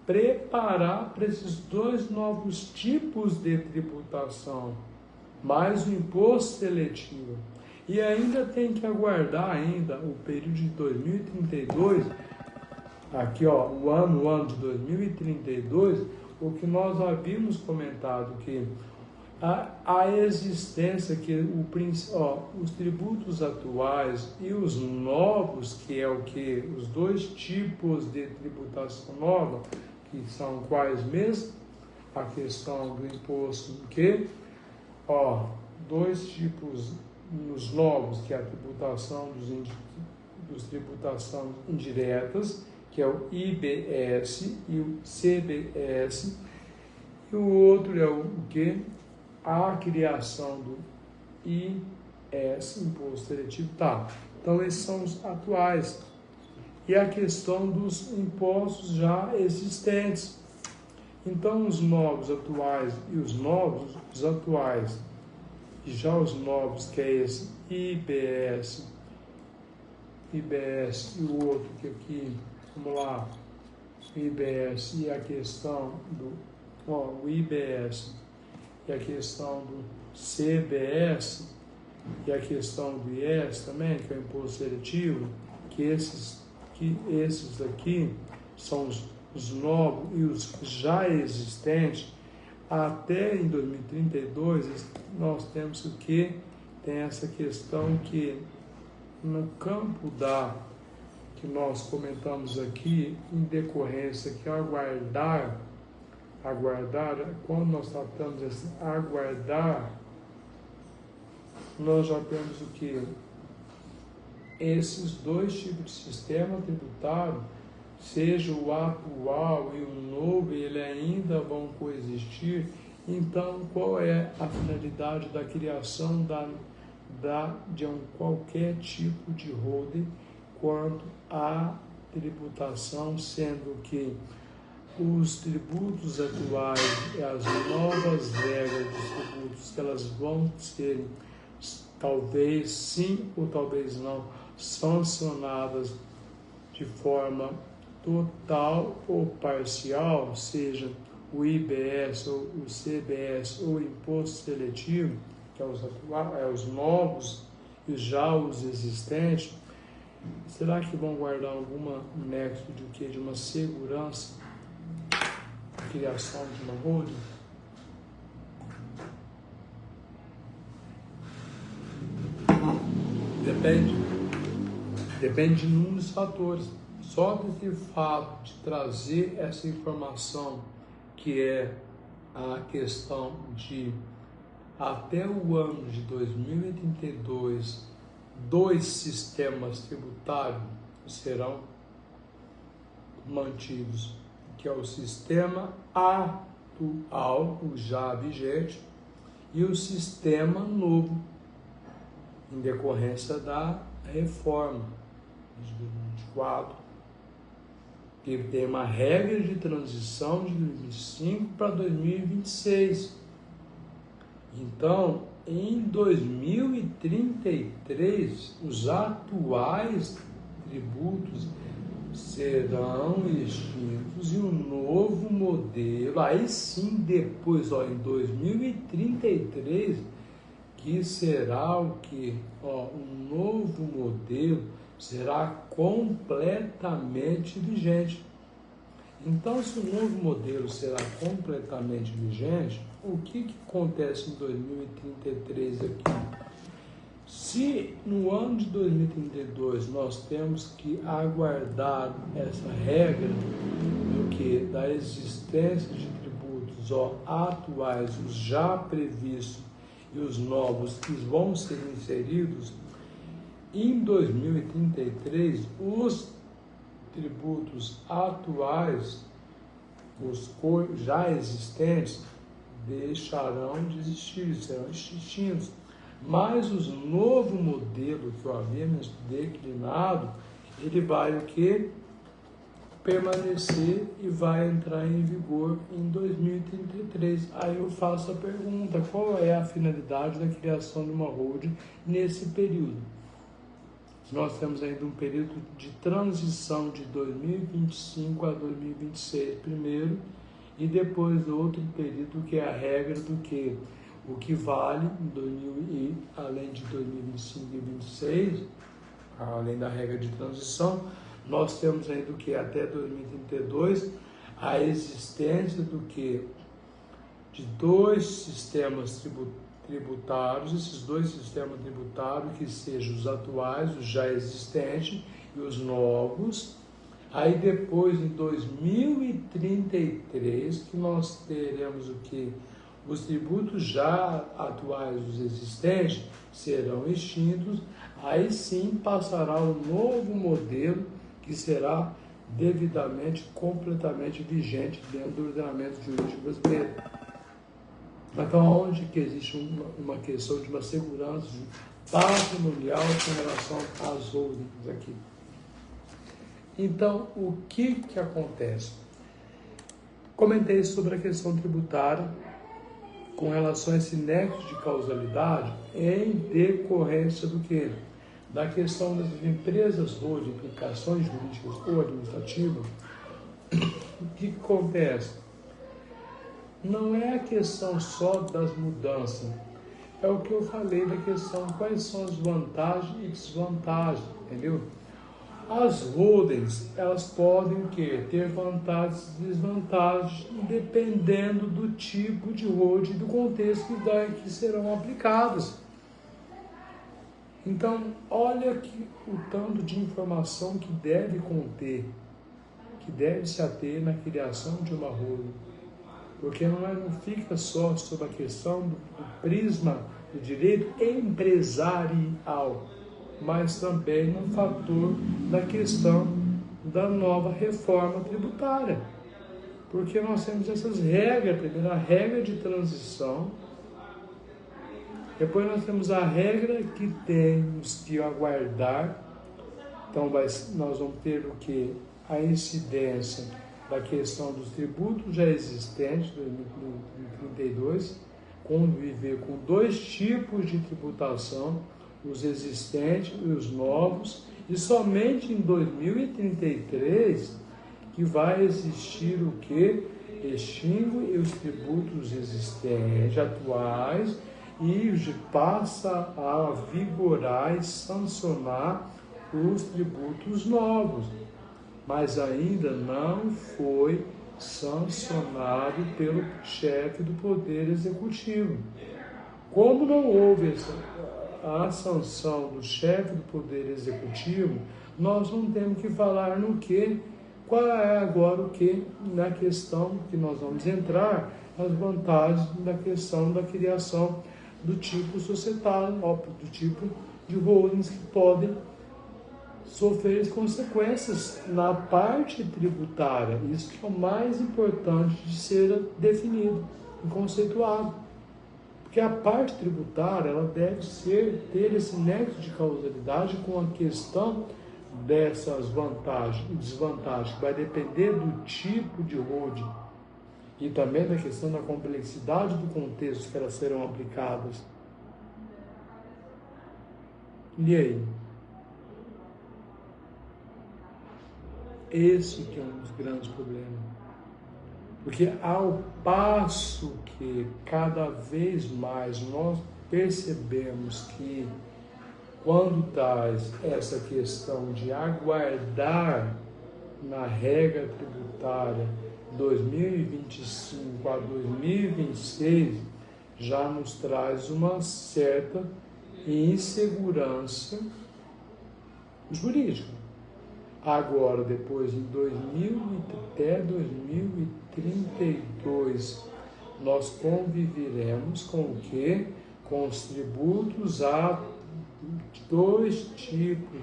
preparar para esses dois novos tipos de tributação, mais o imposto seletivo. E ainda tem que aguardar ainda o período de 2032, aqui ó, o ano de 2032, o que nós havíamos comentado, que a existência, que os tributos atuais e os novos, que é o que? Os dois tipos de tributação nova, que são quais mesmo? A questão do imposto que? Dois tipos nos novos, que é a tributação dos tributações indiretas, que é o IBS e o CBS, e o outro é o que? A criação do IS, Imposto Seletivo, tá. Então, esses são os atuais. E a questão dos impostos já existentes. Então, os novos atuais e os novos, os atuais, e já os novos, que é esse IBS e o outro que aqui, vamos lá, IBS e a questão do, o IBS e a questão do CBS e a questão do IES também, que é o imposto seletivo, que esses aqui são os novos e os já existentes. Até em 2032 nós temos o que? Tem essa questão que no campo que nós comentamos aqui, em decorrência que aguardar, quando nós tratamos esse aguardar, nós já temos o que? Esses dois tipos de sistema tributário, seja o atual e o novo, ele ainda vão coexistir. Então, qual é a finalidade da criação de qualquer tipo de holding quanto à tributação, sendo que os tributos atuais e as novas regras dos tributos, que elas vão ser, talvez sim ou talvez não, sancionadas de forma total ou parcial, seja o IBS ou o CBS ou o imposto seletivo, que é os novos e já os existentes. Será que vão guardar alguma nexo de o que? De uma segurança, criação de uma holding? Depende de inúmeros fatores. Só desse fato de trazer essa informação, que é a questão de até o ano de 2032, dois sistemas tributários serão mantidos, que é o sistema atual, o já vigente, e o sistema novo, em decorrência da reforma de 2024, que tem uma regra de transição de 2025 para 2026. Então, em 2033, os atuais tributos serão extintos e um novo modelo, aí sim depois, em 2033, que será o que? Um novo modelo será completamente vigente. Então, se o novo modelo será completamente vigente, o que acontece em 2033 aqui? Se no ano de 2032 nós temos que aguardar essa regra do que? Da existência de tributos atuais, os já previstos e os novos que vão ser inseridos, em 2033 os tributos atuais, os já existentes, deixarão de existir, serão extintos. Mas o novo modelo que eu havia declinado, ele vai o quê? Permanecer e vai entrar em vigor em 2033. Aí eu faço a pergunta, qual é a finalidade da criação de uma holding nesse período? nós temos ainda um período de transição de 2025 a 2026 primeiro, e depois outro período que é a regra do que o que vale em 2000 e além de 2025 e 2026, além da regra de transição, nós temos ainda o que até 2032 a existência do que de dois sistemas tributários, esses dois sistemas tributários que sejam os atuais, os já existentes e os novos. Aí depois, em 2033, que nós teremos o que? Os tributos já atuais, os existentes, serão extintos. Aí sim passará um novo modelo que será devidamente, completamente vigente dentro do ordenamento jurídico brasileiro. Então, onde que existe uma questão de uma segurança patrimonial com relação às holdings aqui. Então, o que acontece? Comentei sobre a questão tributária com relação a esse nexo de causalidade em decorrência do quê? Da questão das empresas ou de implicações jurídicas ou administrativas. O que acontece? Não é a questão só das mudanças, é o que eu falei da questão quais são as vantagens e desvantagens, entendeu? As holdings, elas podem o quê? Ter vantagens e desvantagens dependendo do tipo de holding e do contexto que serão aplicadas. Então, olha que o tanto de informação que deve conter, que deve se ater na criação de uma holding. Porque não fica só sobre a questão do prisma do direito empresarial, mas também no fator da questão da nova reforma tributária. Porque nós temos essas regras, primeiro a regra de transição, depois nós temos a regra que temos que aguardar, então nós vamos ter o que? A incidência da questão dos tributos já existentes, 2032, conviver com dois tipos de tributação, os existentes e os novos, e somente em 2033 que vai existir o que? Extingue os tributos existentes, atuais, e passa a vigorar e sancionar os tributos novos. Mas ainda não foi sancionado pelo chefe do Poder Executivo. Como não houve a sanção do chefe do Poder Executivo, nós não temos que falar no que, qual é agora o que, na questão que nós vamos entrar, as vantagens da questão da criação do tipo societário, do tipo de holdings que podem sofrer as consequências na parte tributária. Isso que é o mais importante de ser definido e conceituado. Porque a parte tributária ela deve ter esse nexo de causalidade com a questão dessas vantagens e desvantagens, que vai depender do tipo de holding e também da questão da complexidade do contexto que elas serão aplicadas. E aí? Esse que é um dos grandes problemas. Porque ao passo que cada vez mais nós percebemos que quando traz essa questão de aguardar na regra tributária 2025 a 2026, já nos traz uma certa insegurança jurídica. Agora, depois, em até 2032, nós conviveremos com o quê? Com os tributos a dois tipos,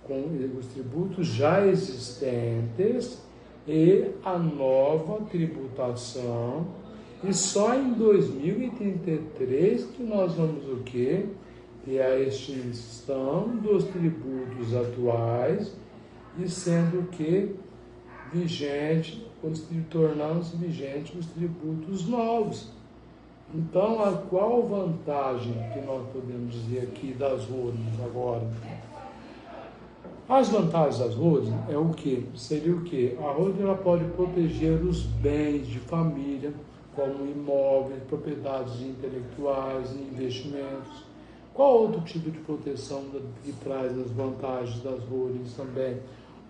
com os tributos já existentes e a nova tributação. E só em 2033 que nós vamos o quê? Ter a extinção dos tributos atuais e sendo que vigente, tornando-se vigentes os tributos novos. Então, a qual vantagem que nós podemos dizer aqui das holdings agora? As vantagens das holdings é o quê? Seria o quê? A holding ela pode proteger os bens de família, como imóveis, propriedades intelectuais e investimentos. Qual outro tipo de proteção que traz as vantagens das holdings também?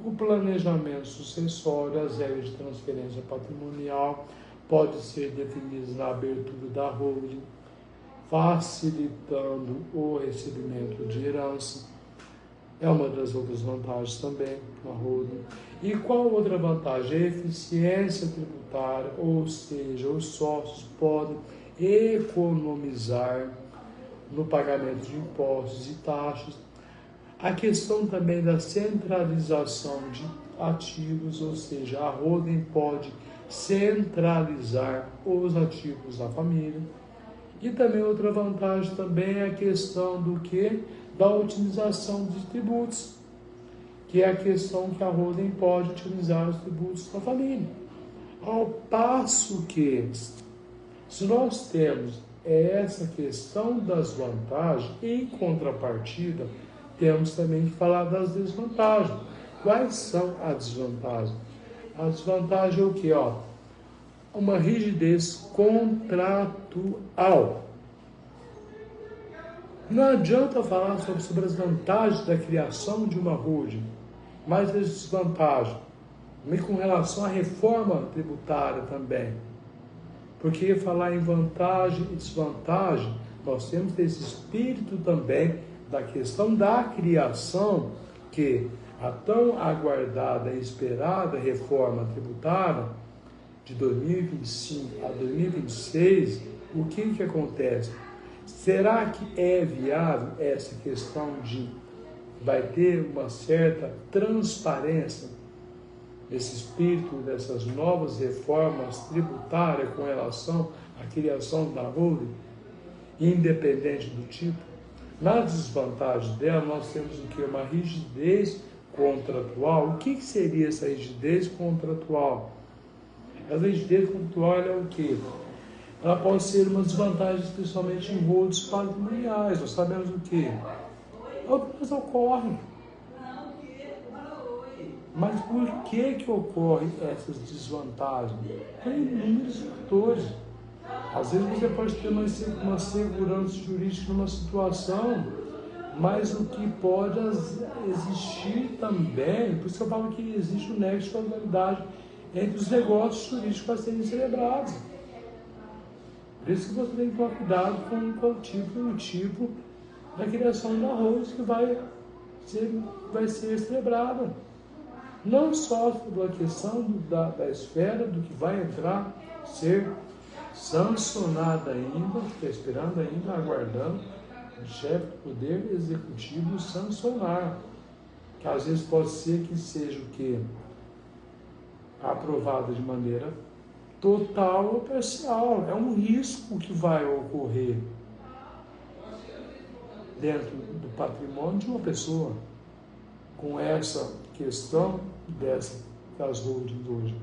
O planejamento sucessório, as regras de transferência patrimonial pode ser definidas na abertura da holding, facilitando o recebimento de herança. É uma das outras vantagens também na holding. E qual outra vantagem? A eficiência tributária, ou seja, os sócios podem economizar no pagamento de impostos e taxas. A questão também da centralização de ativos, ou seja, a holding pode centralizar os ativos da família. E também outra vantagem também é a questão do que? Da utilização de tributos, que é a questão que a holding pode utilizar os tributos da família. Ao passo que, se nós temos essa questão das vantagens, em contrapartida, temos também que falar das desvantagens. Quais são as desvantagens? A desvantagem é o quê? Uma rigidez contratual. Não adianta falar sobre as vantagens da criação de uma holding, mas as desvantagens, e com relação à reforma tributária também. Porque falar em vantagem e desvantagem, nós temos esse espírito também da questão da criação, que a tão aguardada e esperada reforma tributária de 2025 a 2026, o que acontece? Será que é viável essa questão de vai ter uma certa transparência esse espírito dessas novas reformas tributárias com relação à criação da holding, independente do tipo? Na desvantagem dela, nós temos o que? Uma rigidez contratual. O que seria essa rigidez contratual? A rigidez contratual é o que? Ela pode ser uma desvantagem, especialmente em holdings patrimoniais. Nós sabemos o que? Outras ocorrem. Mas por que ocorrem essas desvantagens? Tem inúmeros fatores. Às vezes você pode ter uma segurança jurídica numa situação, mas o que pode existir também, por isso que eu falo que existe um nexo de causalidade entre os negócios jurídicos a serem celebrados. Por isso que você tem que tomar cuidado com o tipo da criação da holding que vai ser celebrada. Não só pela questão da esfera do que vai entrar, ser sancionada ainda, está esperando ainda, aguardando o chefe do Poder Executivo sancionar, que às vezes pode ser que seja o quê? Aprovada de maneira total ou parcial. É um risco que vai ocorrer dentro do patrimônio de uma pessoa com essa questão das holdings hoje.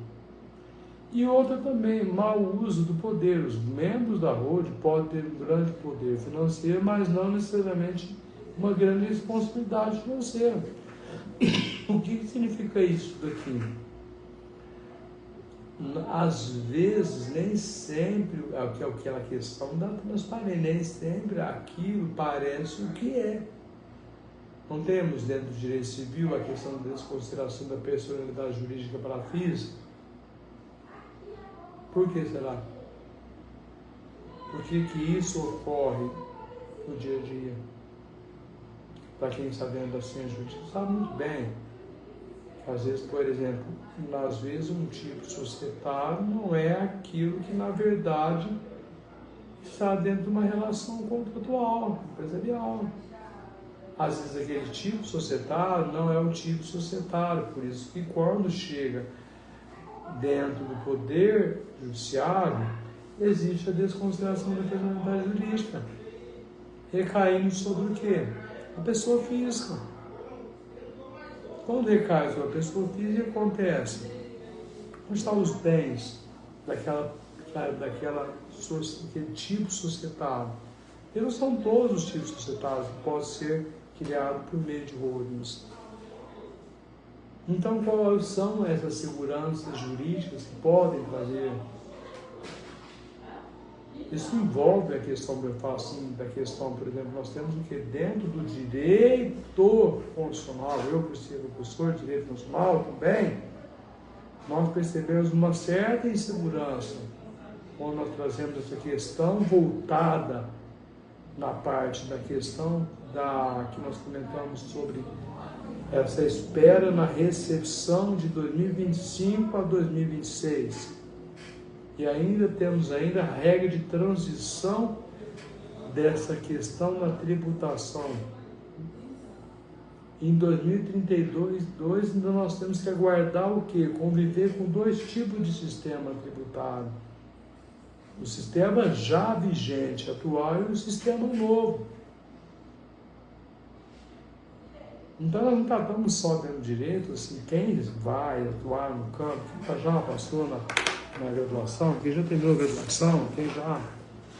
E outra também, mau uso do poder. Os membros da holding podem ter um grande poder financeiro, mas não necessariamente uma grande responsabilidade financeira. O que significa isso daqui? Às vezes, nem sempre, é aquela questão da transparência, nem sempre aquilo parece o que é. Não temos dentro do direito civil a questão da desconsideração da personalidade jurídica para a física? Por que será? Por que isso ocorre no dia a dia? Para quem está dentro da ciência jurídica, sabe muito bem. Às vezes, por exemplo, às vezes um tipo societário não é aquilo que, na verdade, está dentro de uma relação contratual, empresarial. Às vezes, aquele tipo societário não é o tipo societário, por isso que quando chega dentro do poder judiciário, existe a desconsideração da personalidade jurídica, recaindo sobre o quê? A pessoa física. Quando recai sobre a pessoa física, acontece? Onde estão os bens daquele tipo societário? E não são todos os tipos societários que podem ser criados por meio de holdings. Então, quais são essas seguranças jurídicas que podem fazer? Isso envolve a questão, eu falo assim, da questão, por exemplo, nós temos o que? Dentro do direito constitucional, eu, por ser professor de direito constitucional também, nós percebemos uma certa insegurança quando nós trazemos essa questão voltada na parte da questão que nós comentamos sobre essa espera na recepção de 2025 a 2026. E ainda temos a regra de transição dessa questão na tributação. Em 2032, ainda nós temos que aguardar o quê? Conviver com dois tipos de sistema tributário. O sistema já vigente, atual, e o sistema novo. Então, nós não tratamos só dentro do direito, assim, quem vai atuar no campo, quem já passou na graduação, quem já terminou a graduação, quem já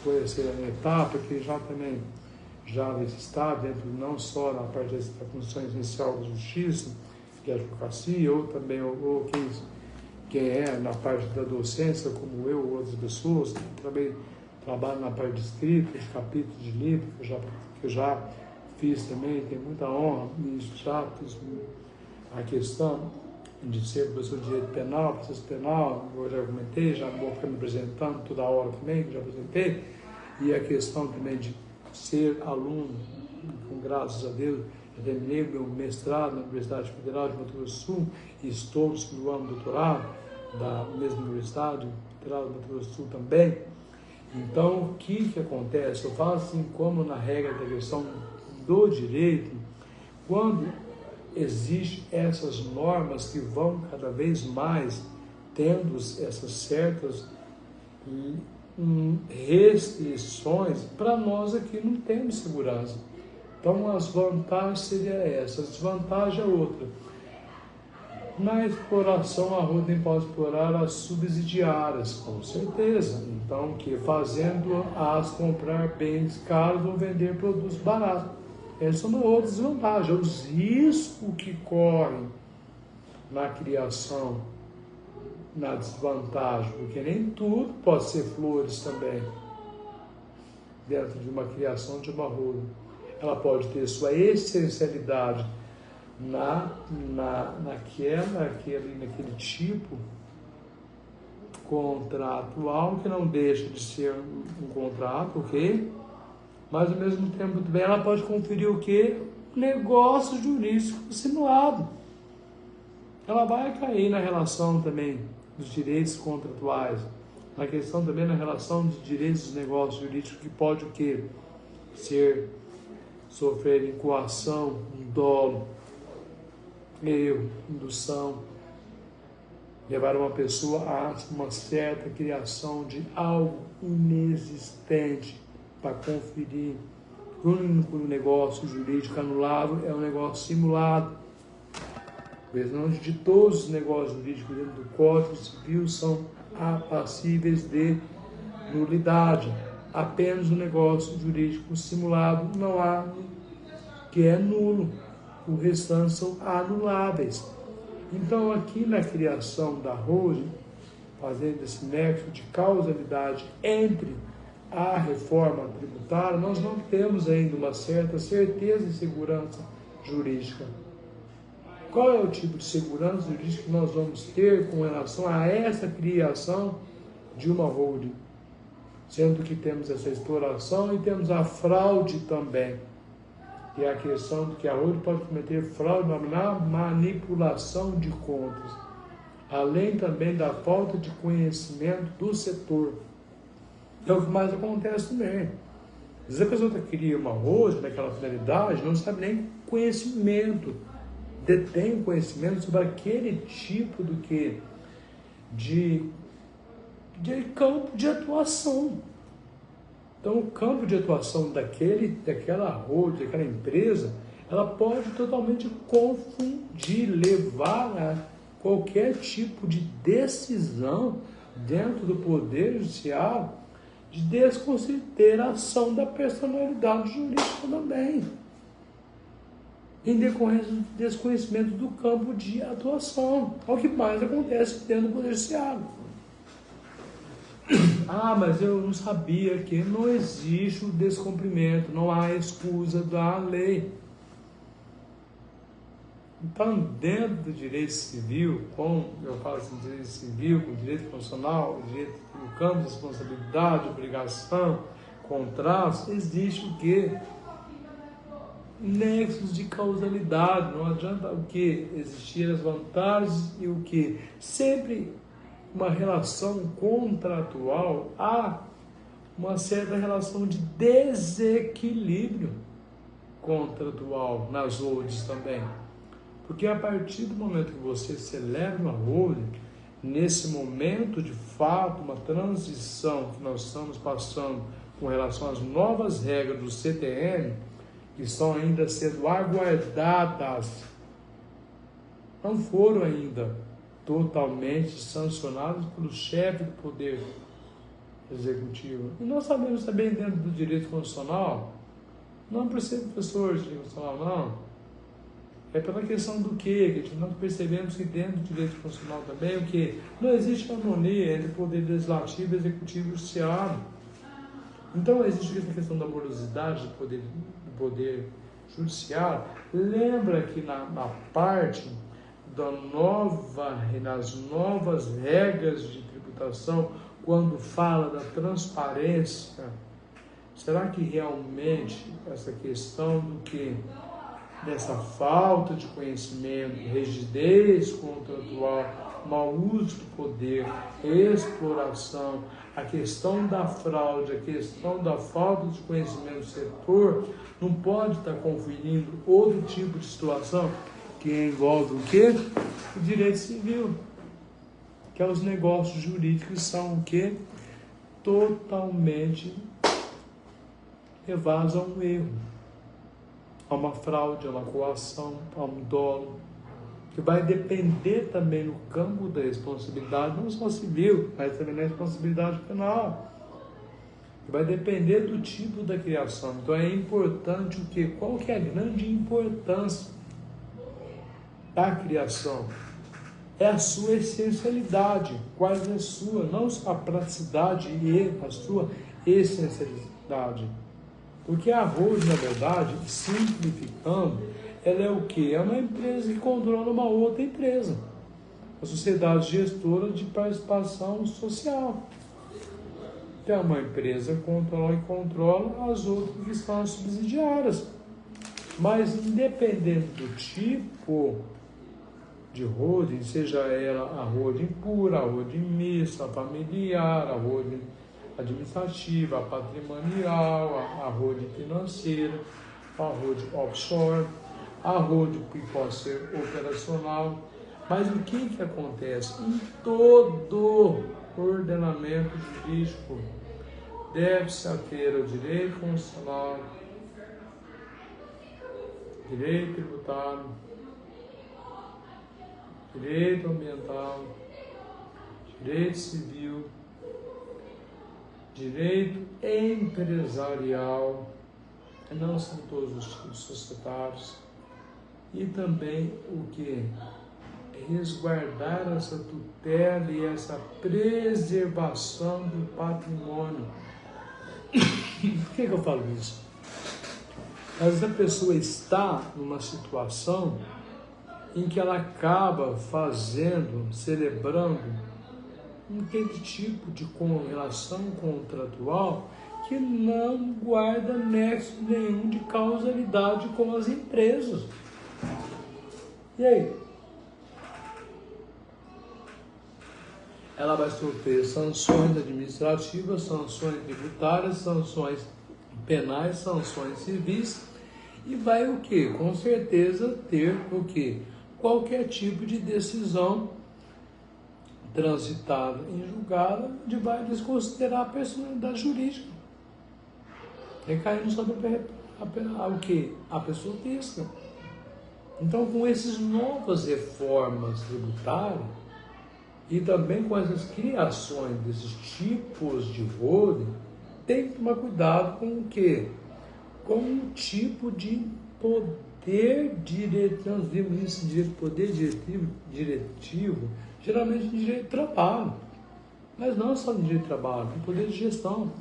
foi essa etapa, quem já também está dentro não só na parte da função essencial da justiça, que é a advocacia, ou também ou quem é na parte da docência, como eu ou outras pessoas, que também trabalham na parte de escrita, de capítulos de livro, que eu já fiz também, tenho muita honra, e já fiz a questão de ser professor de direito penal, processo penal, eu já comentei, já vou ficar me apresentando toda hora também, que já apresentei, e a questão também de ser aluno, com graças a Deus, eu terminei meu mestrado na Universidade Federal de Mato Grosso do Sul e estou no segundo ano do doutorado da mesma Universidade Federal de Mato Grosso do Sul também. Então, o que acontece? Eu falo assim, como na regra da questão do direito, quando existem essas normas que vão cada vez mais tendo essas certas restrições, para nós aqui não temos segurança. Então, as vantagens seriam essas, a desvantagem é outra. Na exploração, a rua tem pode explorar as subsidiárias, com certeza. Então, que fazendo-as comprar bens caros ou vender produtos baratos. Essa é uma outra desvantagem. Os riscos que correm na criação, na desvantagem, porque nem tudo pode ser flores também, dentro de uma criação de uma roda. Ela pode ter sua essencialidade naquele tipo contratual, que não deixa de ser um contrato, ok? Mas, ao mesmo tempo, também ela pode conferir o quê? Negócio jurídico simulado. Ela vai cair na relação também dos direitos contratuais, na questão também na relação de direitos dos negócios jurídicos, que pode o quê? Sofrer coação, dolo, erro, indução, levar uma pessoa a uma certa criação de algo inexistente para conferir. O único negócio jurídico anulável é um negócio simulado. Não de todos os negócios jurídicos dentro do Código Civil são passíveis de nulidade. Apenas o negócio jurídico simulado não há, que é nulo. O restante são anuláveis. Então, aqui na criação da holding, fazendo esse nexo de causalidade entre a reforma tributária, nós não temos ainda uma certa certeza e segurança jurídica. Qual é o tipo de segurança jurídica que nós vamos ter com relação a essa criação de uma holding? Sendo que temos essa exploração e temos a fraude também. E a questão de que a holding pode cometer fraude na manipulação de contas, além também da falta de conhecimento do setor. É o que mais acontece também. Às vezes a pessoa cria uma holding naquela finalidade, não sabe nem conhecimento, detém conhecimento sobre aquele tipo de campo de atuação. Então, o campo de atuação daquela holding, daquela empresa, ela pode totalmente confundir, levar a qualquer tipo de decisão dentro do Poder Judiciário de desconsideração da personalidade jurídica também. em decorrência do desconhecimento do campo de atuação. É o que mais acontece dentro do Poder Judiciário. Ah, mas eu não sabia que não existe o descumprimento, não há escusa da lei. Então, dentro do direito civil, como eu falo assim, direito civil, com direito constitucional, direito do campo de responsabilidade, obrigação, contratos, existe o quê? Nexos de causalidade. Não adianta o quê? Existir as vantagens e o quê? Sempre uma relação contratual, há uma certa relação de desequilíbrio contratual nas holdings também. Porque a partir do momento que você celebra uma holding, nesse momento de fato, uma transição que nós estamos passando com relação às novas regras do CTN, que estão ainda sendo aguardadas, não foram ainda totalmente sancionadas pelo chefe do Poder Executivo. E nós sabemos também dentro do direito constitucional, não por ser professor de direito constitucional, não. É pela questão do quê? Que nós percebemos que dentro do direito constitucional também, o quê? Não existe harmonia entre o Poder Legislativo, Executivo e Judiciário. Então, existe essa questão da morosidade do poder Judiciário. Lembra que na parte das novas regras de tributação, quando fala da transparência, será que realmente essa questão do que dessa falta de conhecimento, rigidez contratual, mau uso do poder, exploração, a questão da fraude, a questão da falta de conhecimento do setor, não pode estar conferindo outro tipo de situação que envolve o quê? O direito civil, que é os negócios jurídicos são o quê? Totalmente levados a um erro, a uma fraude, a uma coação, a um dolo, que vai depender também no campo da responsabilidade, não só civil, mas também na responsabilidade penal, que vai depender do tipo da criação. Então é importante o quê? Qual que é a grande importância da criação? É a sua essencialidade, quais é a sua, não só a praticidade e a sua essencialidade. Porque a holding, na verdade, simplificando, ela é o quê? É uma empresa que controla uma outra empresa. A sociedade gestora de participação social. Então, é uma empresa que controla as outras que são subsidiárias. Mas, independente do tipo de holding, seja ela a holding pura, a holding mista, a familiar, a holding administrativa, a patrimonial, a holding financeira, a holding offshore, a holding que pode ser operacional. Mas o que acontece? Em todo ordenamento jurídico deve-se ater ao direito constitucional, direito tributário, direito ambiental, direito civil, direito empresarial, não são todos os tipos societários, e também o que? Resguardar essa tutela e essa preservação do patrimônio. Por que eu falo isso? Às vezes a pessoa está numa situação em que ela acaba celebrando aquele tipo de relação contratual que não guarda nexo nenhum de causalidade com as empresas. E aí? Ela vai sofrer sanções administrativas, sanções tributárias, sanções penais, sanções civis, e vai o quê? Com certeza ter o quê? Qualquer tipo de decisão transitada em julgado, onde vai desconsiderar a personalidade jurídica, recaindo sobre o que? A pessoa física. Então, com essas novas reformas tributárias e também com essas criações desses tipos de holding, tem que tomar cuidado com o quê? Com um tipo de ter direito, nós vimos isso, poder diretivo, geralmente em direito de trabalho, mas não só em direito de trabalho, em poder de gestão.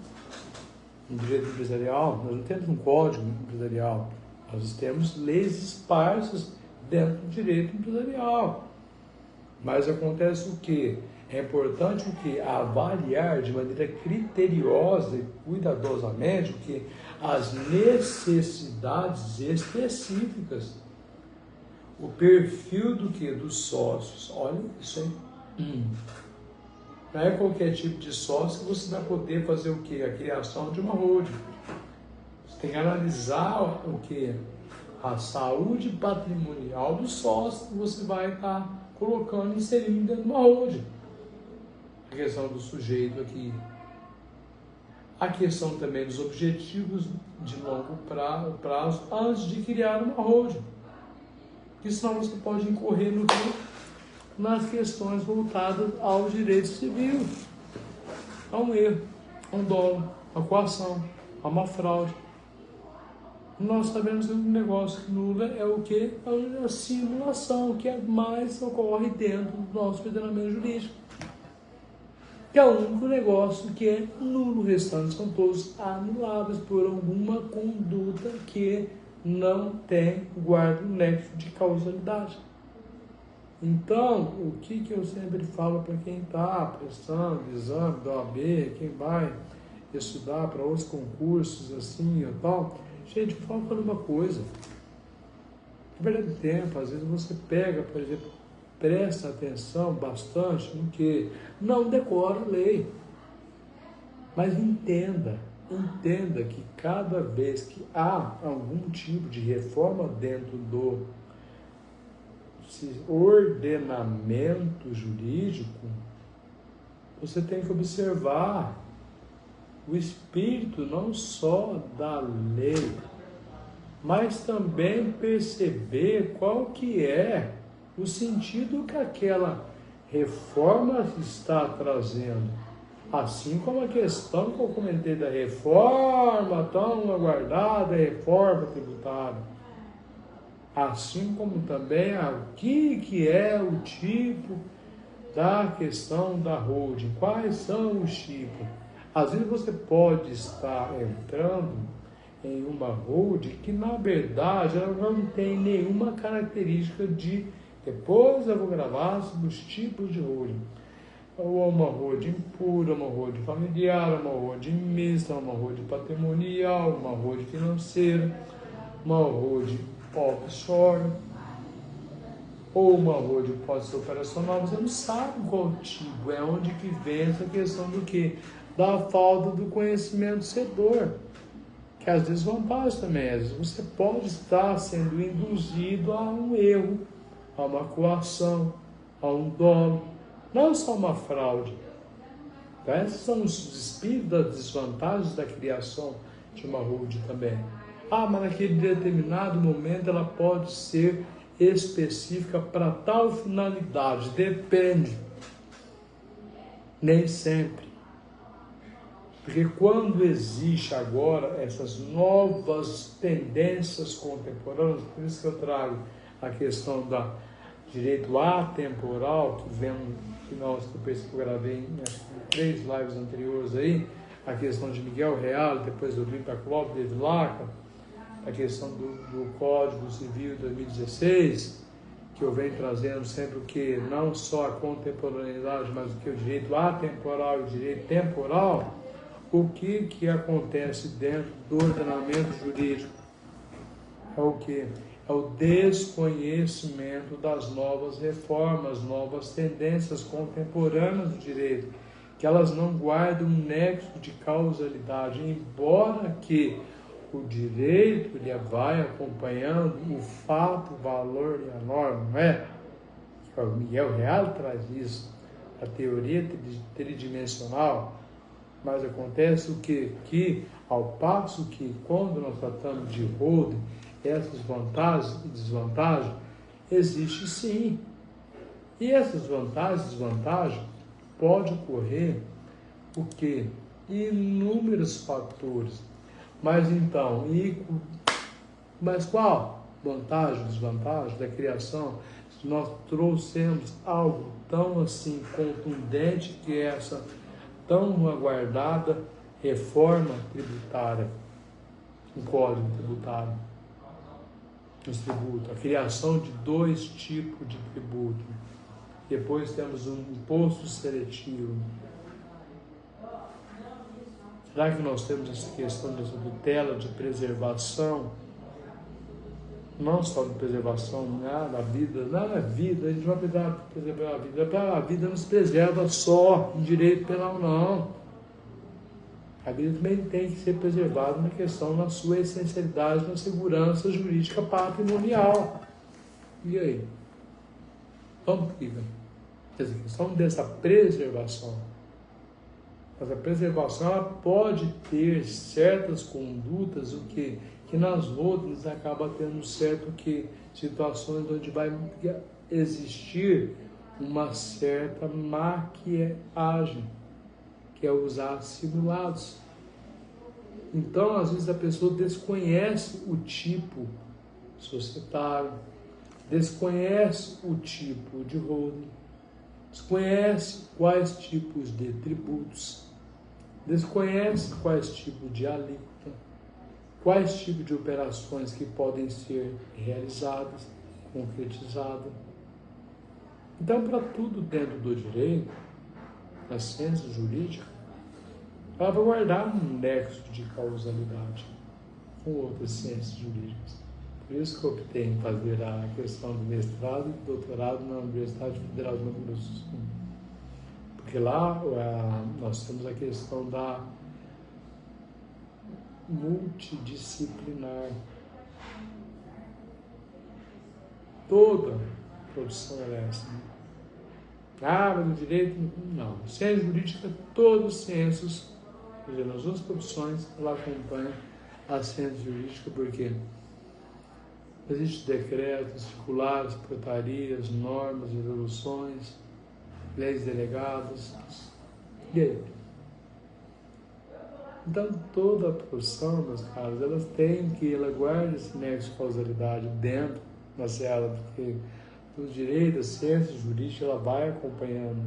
Em direito empresarial, nós não temos um código empresarial, nós temos leis esparsas dentro do direito empresarial. Mas acontece o quê? É importante o quê? Avaliar de maneira criteriosa e cuidadosamente o quê? As necessidades específicas. O perfil do quê? Dos sócios. Olha isso aí. Não é qualquer tipo de sócio que você vai poder fazer o quê? A criação de uma holding. Você tem que analisar o quê? A saúde patrimonial do sócio que você vai estar colocando, inserindo dentro de uma holding. A questão do sujeito aqui. A questão também dos objetivos de longo prazo antes de criar uma holding. Porque senão você pode incorrer no quê? Nas questões voltadas ao direito civil, a um erro, a um dolo, a coação, a uma fraude. Nós sabemos que o negócio que nula é o quê? É a simulação, que é mais ocorre dentro do nosso ordenamento jurídico. Que é o único negócio que é nulo, o restante são todos anuláveis por alguma conduta que não tem guarda o nexo de causalidade. Então, o que eu sempre falo para quem está prestando exame da OAB, quem vai estudar para outros concursos assim e tal, gente, foca numa coisa. Perde tempo, às vezes você pega, por exemplo, presta atenção bastante no que não decora a lei, mas entenda que cada vez que há algum tipo de reforma dentro do ordenamento jurídico, você tem que observar o espírito não só da lei, mas também perceber qual que é o sentido que aquela reforma está trazendo. Assim como a questão que eu comentei da reforma, tão aguardada reforma tributária. Assim como também o que é o tipo da questão da holding, quais são os tipos. Às vezes você pode estar entrando em uma holding que na verdade ela não tem nenhuma característica de, depois eu vou gravar sobre os tipos de holding. Ou uma holding pura, uma holding familiar, uma holding mista, uma holding patrimonial, uma holding financeira, uma holding offshore, ou uma holding pode ser operacional. Você não sabe qual tipo, é onde que vem essa questão do quê? Da falta do conhecimento setor, que às vezes vantagem também, às vezes você pode estar sendo induzido a um erro, a uma coação, a um dolo, não só uma fraude. Então, esses são os espíritos das desvantagens da criação de uma holding também. Mas naquele determinado momento ela pode ser específica para tal finalidade. Depende. Nem sempre. Porque quando existe agora essas novas tendências contemporâneas, por isso que eu trago a questão da direito atemporal, que eu gravei em 3 lives anteriores aí, a questão de Miguel Real, depois eu vim para Clóvis de Vilaca, a questão do Código Civil de 2016, que eu venho trazendo sempre o que, não só a contemporaneidade, mas o que o direito atemporal e o direito temporal, o que acontece dentro do ordenamento jurídico? É o que? É o desconhecimento das novas reformas, novas tendências contemporâneas do direito, que elas não guardam um nexo de causalidade, embora que o direito ele vai acompanhando o fato, o valor e a norma, não é? O Miguel Real traz isso, a teoria tridimensional, mas acontece o quê? Que, ao passo que, quando nós tratamos de holding, essas vantagens e desvantagens, existe sim. E essas vantagens e desvantagens pode ocorrer o quê? Inúmeros fatores. Mas então, mas qual? vantagem, desvantagem da criação, nós trouxemos algo tão assim contundente que é essa tão aguardada reforma tributária, um código tributário, os tributos, a criação de 2 tipos de tributo. Depois temos um imposto seletivo. Será que nós temos essa questão dessa tutela de preservação? Não só de preservação, nada, a vida, nada é vida, a gente não vai preservar a vida. A vida não se preserva só em direito penal, não. A vida também tem que ser preservada na questão, na sua essencialidade, na segurança jurídica patrimonial. E aí? Vamos que essa questão dessa preservação. Essa preservação ela pode ter certas condutas, o que nas outras acaba tendo certo que situações onde vai existir uma certa maquiagem, que é usar simulados. Então, às vezes a pessoa desconhece o tipo societário, desconhece o tipo de holding, desconhece quais tipos de tributos, desconhece quais tipos de alíquota, quais tipos de operações que podem ser realizadas, concretizadas. Então, para tudo dentro do direito, na ciência jurídica, ela vai guardar um nexo de causalidade com outras ciências jurídicas. Por isso que eu optei em fazer a questão do mestrado e doutorado na Universidade Federal do Mato Grosso do Sul. Porque lá nós temos a questão da multidisciplinar. Toda produção é essa. Mas o direito, não. Ciência jurídica, todas as ciências, quer dizer, nas duas profissões, ela acompanha a ciência jurídica, porque existem decretos, circulares, portarias, normas, resoluções, leis delegadas. E aí? Então, toda a profissão, meus caros, ela guarda esse nexo de causalidade dentro da seara, porque o direito, a ciência jurídica, ela vai acompanhando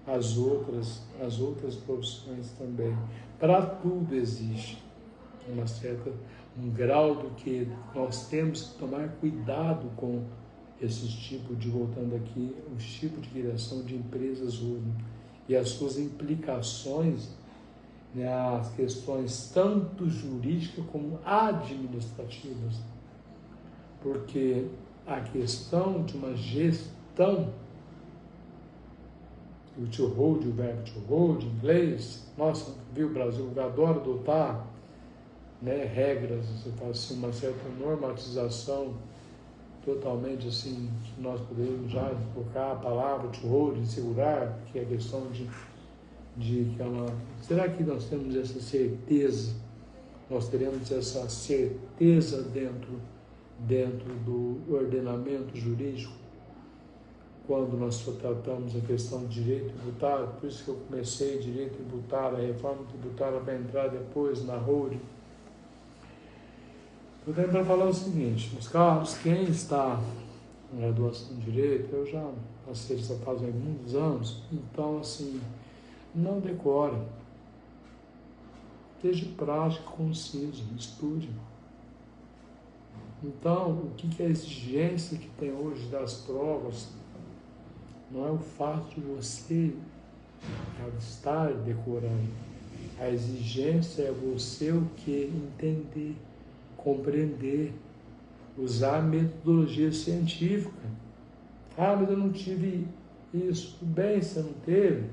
as outras profissões também. Para tudo existe um grau do que nós temos que tomar cuidado com esses tipos de, voltando aqui, os tipos de criação de empresas holding e as suas implicações, né, as questões tanto jurídicas como administrativas. Porque a questão de uma gestão, o to hold, o verbo to hold, em inglês, nossa, viu, o Brasil adora adotar, né, regras, você faz assim, uma certa normatização totalmente assim, que nós podemos já colocar a palavra to hold, de segurar, que é a questão de que ela... Será que nós temos essa certeza? Nós teremos essa certeza dentro do ordenamento jurídico, quando nós tratamos a questão de direito tributário? Por isso que eu comecei direito tributário, a reforma tributária vai entrar depois na holding. Eu tenho para falar o seguinte, meus caros, quem está na graduação de direito, eu já passei essa fase há muitos anos, então assim, não decore, esteja prático, conciso, estude. Então, o que é a exigência que tem hoje das provas? Não é o fato de você estar decorando. A exigência é você o que? Entender, compreender, usar a metodologia científica. Mas eu não tive isso. Tudo bem, você não teve?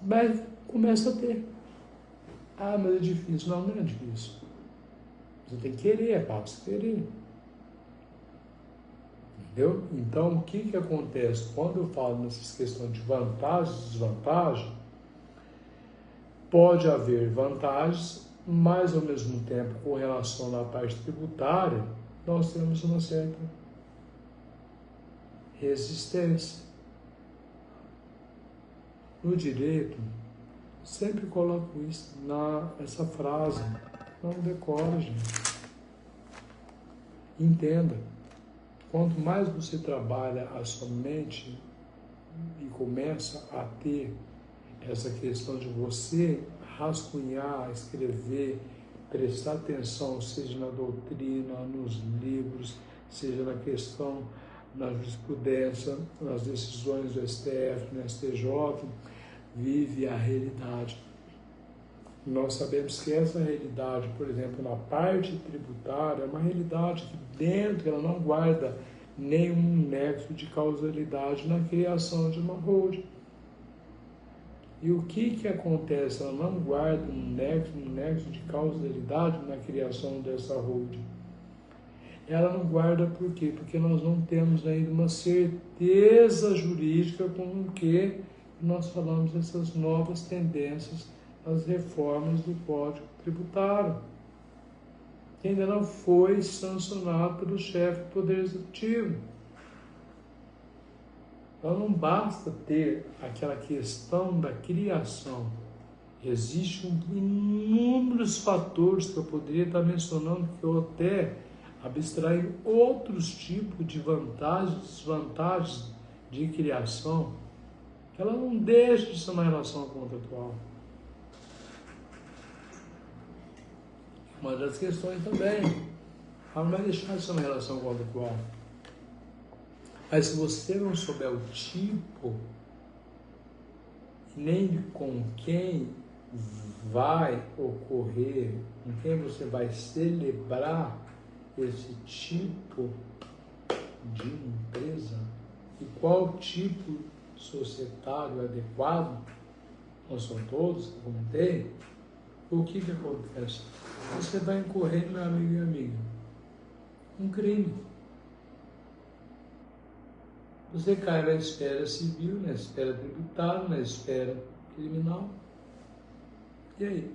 Mas começa a ter. Mas é difícil. Não é difícil. Você tem que querer, basta querer. Entendeu? Então, o que acontece? Quando eu falo nessas questões de vantagens e desvantagens, pode haver vantagens, mas ao mesmo tempo, com relação à parte tributária, nós temos uma certa resistência. No direito, sempre coloco isso essa frase. Não decora, gente. Entenda, quanto mais você trabalha a sua mente e começa a ter essa questão de você rascunhar, escrever, prestar atenção, seja na doutrina, nos livros, seja na questão, na jurisprudência, nas decisões do STF, no STJ, vive a realidade. Nós sabemos que essa realidade, por exemplo, na parte tributária, é uma realidade que dentro ela não guarda nenhum nexo de causalidade na criação de uma holding. E o que acontece? Ela não guarda um nexo de causalidade na criação dessa holding. Ela não guarda por quê? Porque nós não temos ainda uma certeza jurídica com o que nós falamos dessas novas tendências, as reformas do Código Tributário, que ainda não foi sancionado pelo chefe do Poder Executivo. Então não basta ter aquela questão da criação. Existem inúmeros fatores que eu poderia estar mencionando, que eu até abstraio outros tipos de vantagens, desvantagens de criação, que ela não deixa de ser uma relação contratual. Uma das questões também, ela não vai deixar de ser uma relação contratual. Mas se você não souber o tipo, nem com quem vai ocorrer, com quem você vai celebrar esse tipo de empresa e qual tipo societário adequado, não são todos, eu comentei, o que acontece? Você vai incorrer, meu amigo e amiga, um crime. Você cai na esfera civil, na esfera tributária, na esfera criminal. E aí?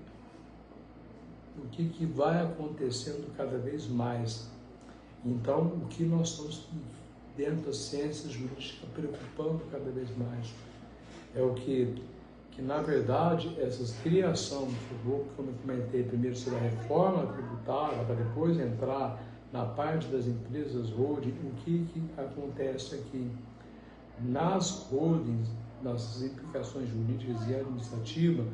O que vai acontecendo cada vez mais? Então, o que nós estamos dentro da ciência jurídica preocupando cada vez mais é o que na verdade, essas criações, como eu comentei primeiro sobre a reforma tributária, para depois entrar na parte das empresas holding, o que acontece aqui? Nas holdings, nas implicações jurídicas e administrativas,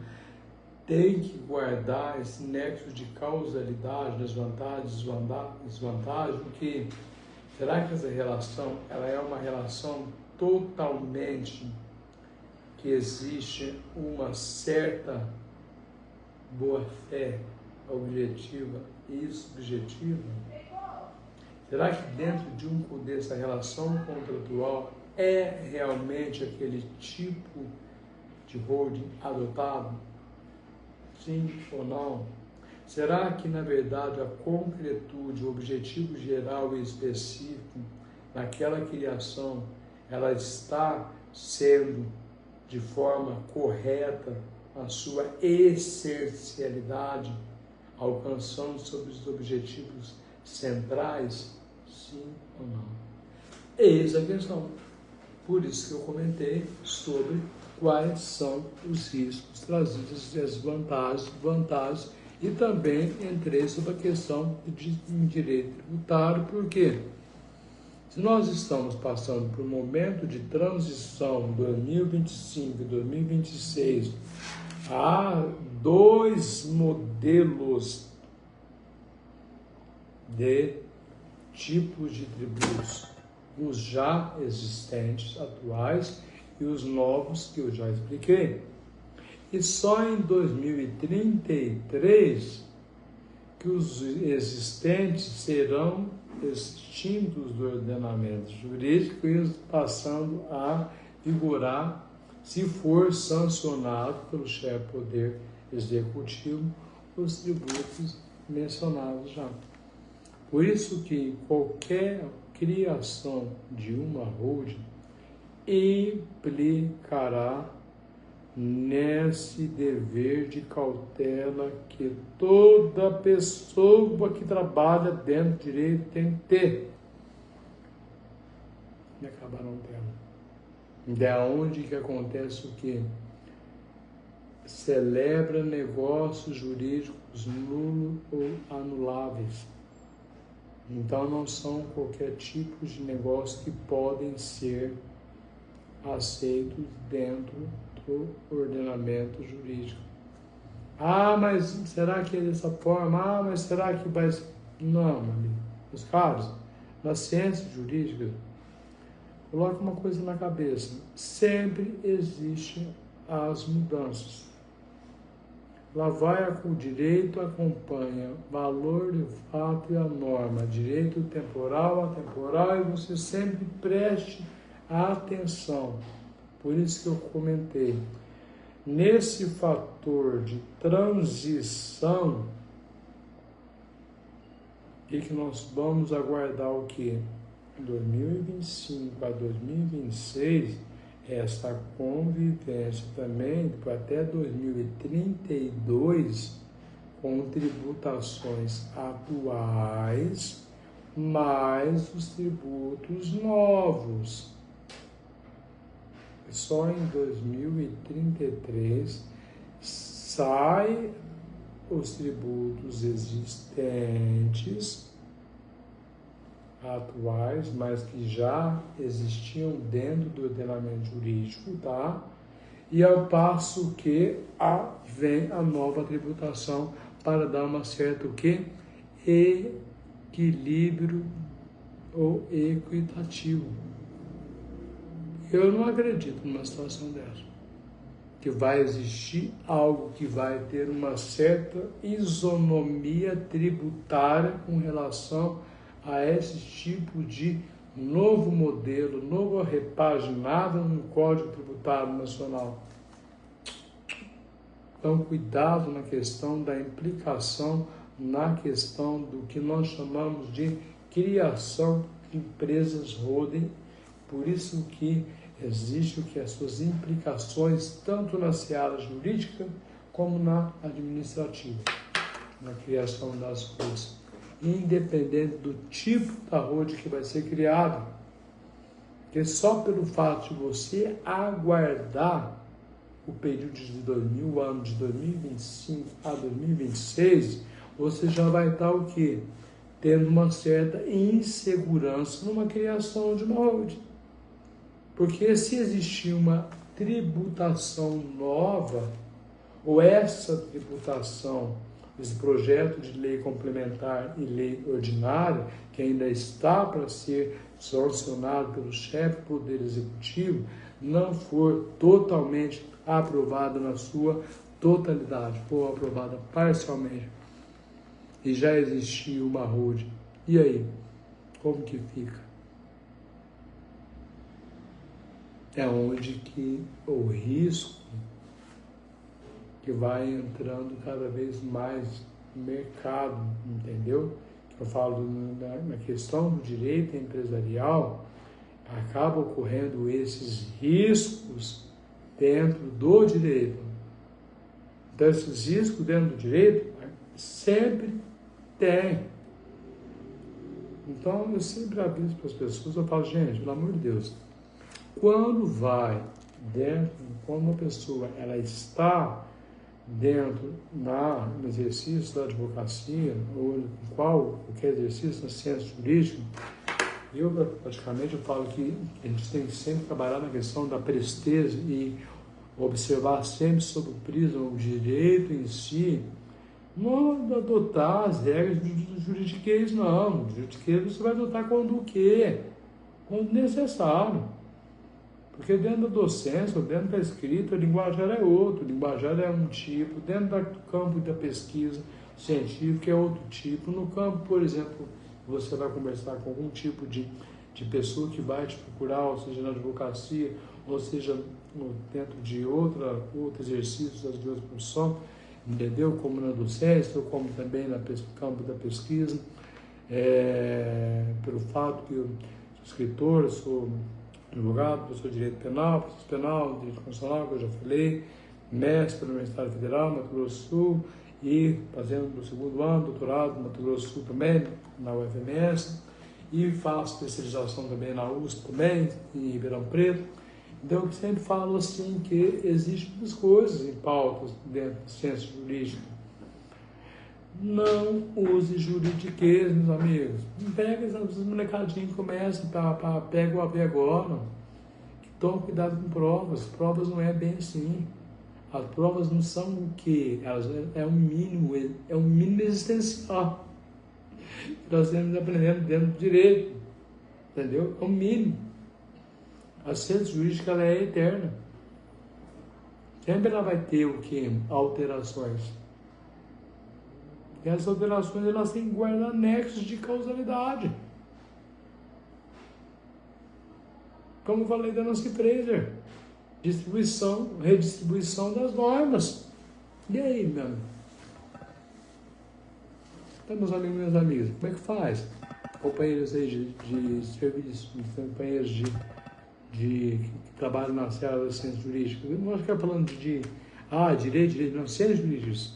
tem que guardar esse nexo de causalidade, das vantagens, desvantagens, porque será que essa relação ela é uma relação totalmente que existe uma certa boa-fé objetiva e subjetiva? Será que dentro de dessa relação contratual é realmente aquele tipo de holding adotado? Sim ou não? Será que, na verdade, a concretude, o objetivo geral e específico naquela criação, ela está sendo de forma correta a sua essencialidade, alcançando sobre os objetivos centrais? Sim ou não? Eis a questão. Por isso que eu comentei sobre quais são os riscos trazidos, as vantagens, e também entrei sobre a questão de direito tributário, porque se nós estamos passando por um momento de transição 2025 e 2026, há dois modelos de tipos de tributos, os já existentes, atuais, e os novos que eu já expliquei. E só em 2033 que os existentes serão extintos do ordenamento jurídico e passando a vigorar, se for sancionado pelo chefe do Poder Executivo, os tributos mencionados já. Por isso que qualquer criação de uma holding implicará nesse dever de cautela que toda pessoa que trabalha dentro do direito tem que ter. E acabar não tendo. Da onde que acontece o quê? Celebra negócios jurídicos nulos ou anuláveis. Então não são qualquer tipo de negócio que podem ser aceitos dentro do ordenamento jurídico. Ah, mas será que é dessa forma? Ah, mas será que vai... Não, meu amigo. Meus caros, na ciência jurídica, coloque uma coisa na cabeça. Sempre existem as mudanças. Lá vai o direito acompanha valor de fato e a norma, direito temporal a temporal, e você sempre preste atenção. Por isso que eu comentei. Nesse fator de transição, e que nós vamos aguardar o quê? 2025 a 2026, essa convivência também, até 2032, com tributações atuais, mais os tributos novos. Só em 2033 sai os tributos existentes, atuais, mas que já existiam dentro do ordenamento jurídico, tá? E ao passo que vem a nova tributação para dar uma certa o quê? Equilíbrio ou equitativo. Eu não acredito numa situação dessa, que vai existir algo que vai ter uma certa isonomia tributária com relação a esse tipo de novo modelo, novo repaginado no Código Tributário Nacional. Então, cuidado na questão da implicação, na questão do que nós chamamos de criação de empresas holding. Por isso que existe as suas implicações tanto na seara jurídica como na administrativa, na criação das holdings, independente do tipo da holding que vai ser criada. Porque só pelo fato de você aguardar o período de 2000, o ano de 2025 a 2026, você já vai estar o quê? Tendo uma certa insegurança numa criação de uma holding. Porque se existir uma tributação nova, ou essa tributação, esse projeto de lei complementar e lei ordinária, que ainda está para ser sancionado pelo chefe do Poder Executivo, não for totalmente aprovada na sua totalidade, for aprovada parcialmente, e já existia uma holding, e aí? Como que fica? É onde que o risco que vai entrando cada vez mais no mercado, entendeu? Eu falo na questão do direito empresarial, acaba ocorrendo esses riscos dentro do direito. Então, esses riscos dentro do direito sempre tem. Então, eu sempre aviso para as pessoas, eu falo, gente, pelo amor de Deus, quando uma pessoa ela está dentro no exercício da advocacia, ou qualquer exercício na ciência jurídica, eu falo que a gente tem que sempre trabalhar na questão da presteza e observar sempre sob o prisma o direito em si, não adotar as regras do juridiquês, não. O juridiquês você vai adotar quando o quê? Quando necessário. Porque dentro da docência, dentro da escrita, o linguajar é outro, o linguajar é um tipo, dentro do campo da pesquisa científica é outro tipo. No campo, por exemplo, você vai conversar com algum tipo de pessoa que vai te procurar, ou seja, na advocacia, ou seja, dentro de outro exercício de outra profissão, entendeu? Como na docência, ou como também no campo da pesquisa, pelo fato que eu sou escritor, sou advogado, professor de direito penal, processo penal, direito constitucional, que eu já falei, mestre pela Universidade Federal, Mato Grosso do Sul, e fazendo o segundo ano, doutorado no Mato Grosso do Sul também, na UFMS, e faço especialização também na USP também, em Ribeirão Preto. Então, eu sempre falo assim que existem muitas coisas em pautas dentro da ciência jurídica. Não use juridiquês, meus amigos. Não pega esses molecadinhos que começam, pega o AB agora. Tome cuidado com provas. Provas não é bem assim. As provas não são o quê? Elas é um mínimo existencial. Nós temos aprendendo dentro do direito. Entendeu? É o mínimo. A ciência jurídica ela é eterna. Sempre ela vai ter o quê? Alterações. E essas alterações elas têm guarda-anexos de causalidade. Como eu falei da Nancy Fraser, redistribuição das normas. E aí, meu amigo? Então, meus amigos e minhas amigas, como é que faz? Companheiros aí de serviço, companheiros que trabalham na área da ciência jurídica. Eu não acho que é falando direito, não, ciências jurídicas.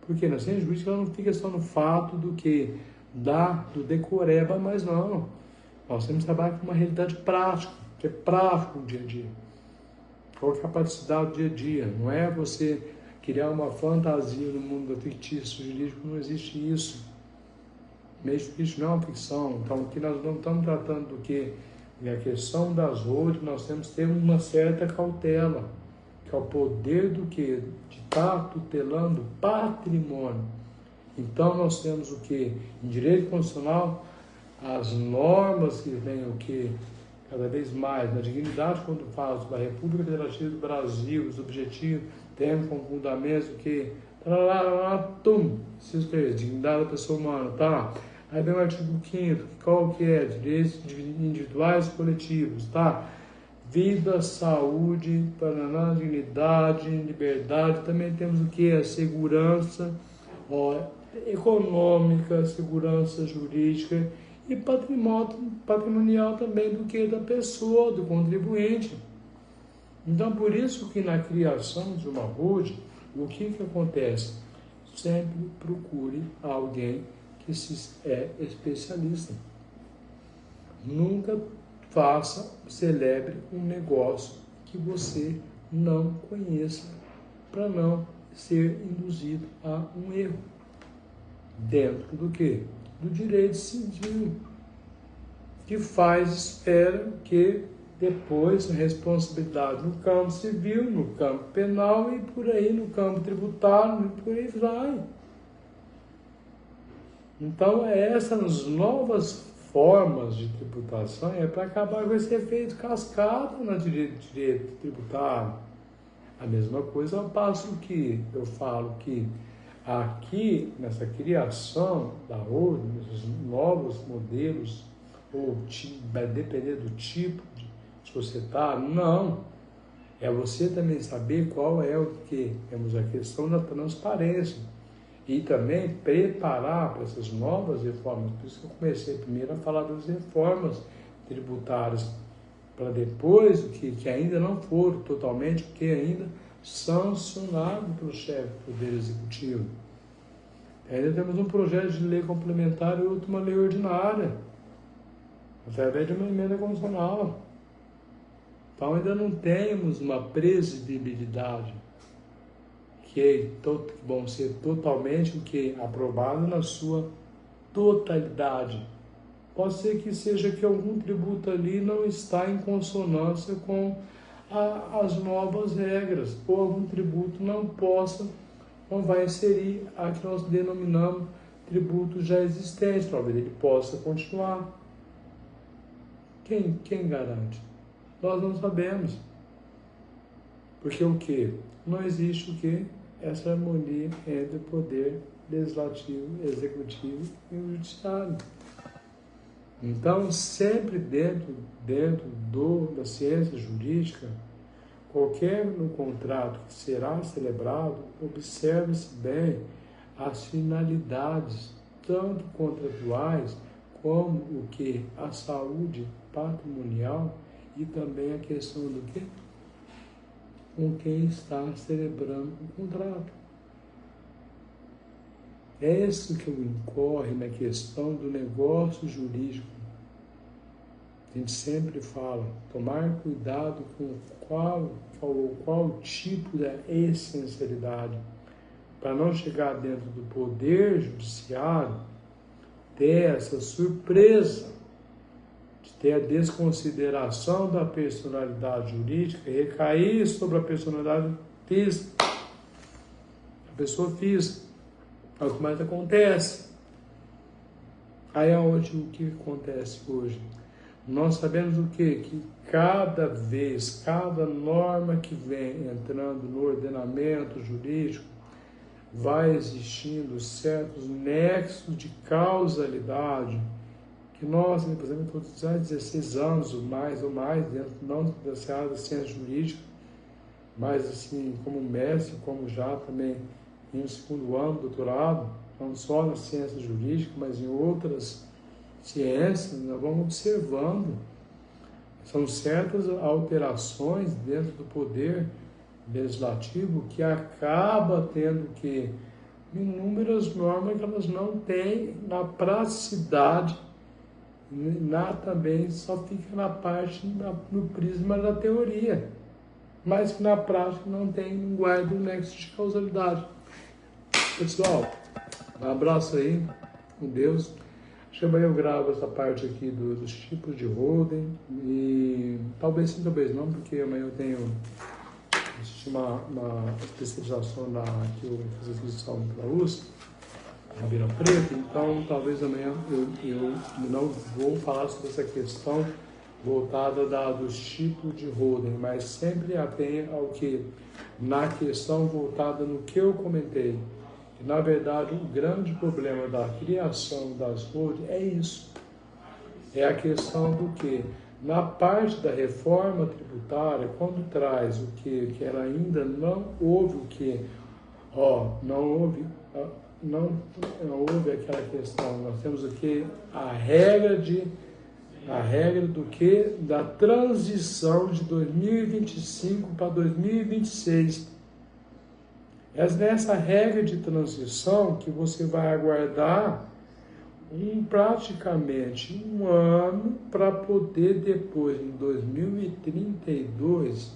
Porque na ciência jurídica ela não fica só no fato do decoreba, mas não. Nós temos que trabalhar com uma realidade prática, que é prático o dia a dia. Qual é a capacidade do dia a dia? Não é você criar uma fantasia no mundo fictício jurídico, não existe isso. Meio jurídico não é uma ficção. Então, aqui nós não estamos tratando do que? A questão das rodas, nós temos que ter uma certa cautela, que é o poder do que? De estar tutelando patrimônio. Então, nós temos o que? Em direito constitucional, as normas que vêm o que? Cada vez mais, na dignidade, quando fala da República Federativa do Brasil, os objetivos, tem com fundamentos, o que? Esses três, dignidade da pessoa humana, tá? Aí vem o artigo 5º, qual que é? Direitos individuais e coletivos, tá? Vida, saúde, paraná, dignidade, liberdade. Também temos o que? A segurança econômica, segurança jurídica e patrimonial também do que? Da pessoa, do contribuinte. Então, por isso que na criação de uma RUD, o que acontece? Sempre procure alguém que é especialista. Nunca celebre um negócio que você não conheça, para não ser induzido a um erro. Dentro do quê? Do direito civil, que espera que depois a responsabilidade no campo civil, no campo penal e por aí no campo tributário e por aí vai. Então, essas novas formas de tributação é para acabar com esse efeito cascata no direito tributário. A mesma coisa ao passo que eu falo que aqui, nessa criação da ordem, nesses novos modelos, ou vai depender do tipo de societário, não. É você também saber qual é o que? Temos a questão da transparência. E também preparar para essas novas reformas. Por isso que eu comecei primeiro a falar das reformas tributárias, para depois, que ainda não foram totalmente, porque ainda sancionado pelo chefe do Poder Executivo. Ainda temos um projeto de lei complementar e outro uma lei ordinária, através de uma emenda constitucional. Então ainda não temos uma previsibilidade que vão ser totalmente aprovado na sua totalidade. Pode ser que seja que algum tributo ali não está em consonância com as novas regras, ou algum tributo não vai inserir a que nós denominamos tributo já existente, talvez ele possa continuar. Quem garante? Nós não sabemos. Porque o quê? Não existe o quê? Essa harmonia entre o poder legislativo, executivo e o judiciário. Então, sempre dentro da ciência jurídica, qualquer no contrato que será celebrado, observe-se bem as finalidades, tanto contratuais como o que? A saúde patrimonial e também a questão do quê? Com quem está celebrando o contrato. É isso que incorre na questão do negócio jurídico. A gente sempre fala, tomar cuidado com qual tipo da essencialidade, para não chegar dentro do poder judiciário, ter essa surpresa de ter a desconsideração da personalidade jurídica e recair sobre a personalidade física, a pessoa física. É o que mais acontece. Aí é onde o que acontece hoje? Nós sabemos o quê? Que cada vez, cada norma que vem entrando no ordenamento jurídico, vai existindo certos nexos de causalidade que nós, por exemplo, todos há 16 anos ou mais, dentro não da seara da ciência jurídica, mas assim, como mestre, como já também em um segundo ano, doutorado, não só na ciência jurídica, mas em outras ciências, nós vamos observando. São certas alterações dentro do poder legislativo que acaba tendo que inúmeras normas que elas não têm na praticidade, também só fica na parte, no prisma da teoria, mas que na prática não tem linguagem do nexo de causalidade. Pessoal, um abraço aí, com Deus. Acho que amanhã eu gravo essa parte aqui dos tipos de holding, e talvez sim, talvez não, porque amanhã eu tenho uma especialização que eu fiz a inscrição pela USP, na Ribeirão Preto, então talvez amanhã eu não vou falar sobre essa questão voltada dos tipos de holding, mas sempre atém ao que? Na questão voltada no que eu comentei. Na verdade, o grande problema da criação das holdings é isso. É a questão do que? Na parte da reforma tributária, quando traz o que ela ainda não houve o que? Não houve aquela questão. Nós temos o que? A regra do que? Da transição de 2025 para 2026. É nessa regra de transição que você vai aguardar praticamente um ano para poder depois, em 2032,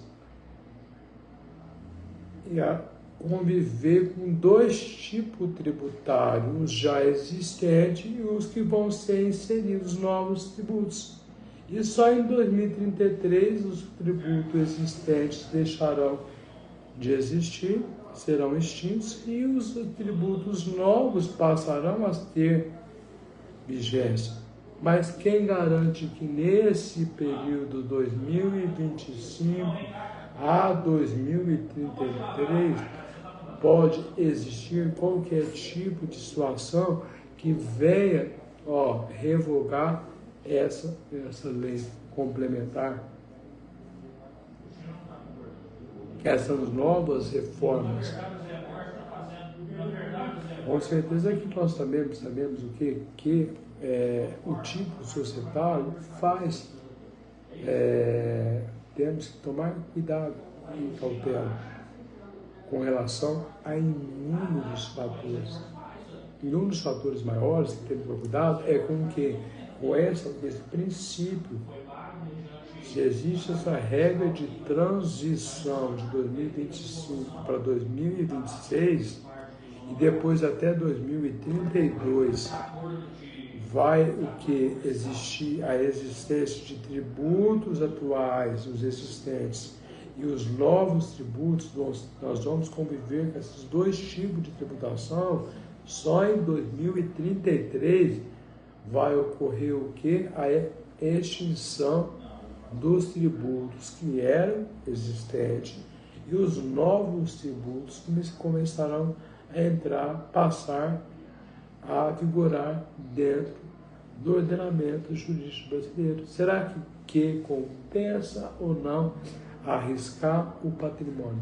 conviver com dois tipos tributários, os já existentes e os que vão ser inseridos novos tributos. E só em 2033 os tributos existentes deixarão de existir, serão extintos, e os tributos novos passarão a ter vigência. Mas quem garante que nesse período 2025 a 2033 pode existir qualquer tipo de situação que venha revogar essa lei complementar? Essas novas reformas. Com certeza que nós sabemos o que o tipo societário faz. Temos que tomar cuidado e cautela com relação a inúmeros fatores. Inúmeros fatores maiores que temos que tomar cuidado é com esse princípio. Se existe essa regra de transição de 2025 para 2026 e depois até 2032 vai existir a existência de tributos atuais, os existentes, e os novos tributos, nós vamos conviver com esses dois tipos de tributação. Só em 2033 vai ocorrer o que? A extinção dos tributos que eram existentes e os novos tributos começarão a passar a vigorar dentro do ordenamento jurídico brasileiro. Será que compensa ou não arriscar o patrimônio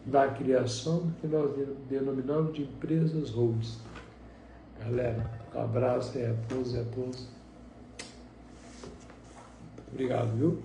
da criação do que nós denominamos de empresas holdings? Galera, um abraço a todos e a todas. Obrigado, viu?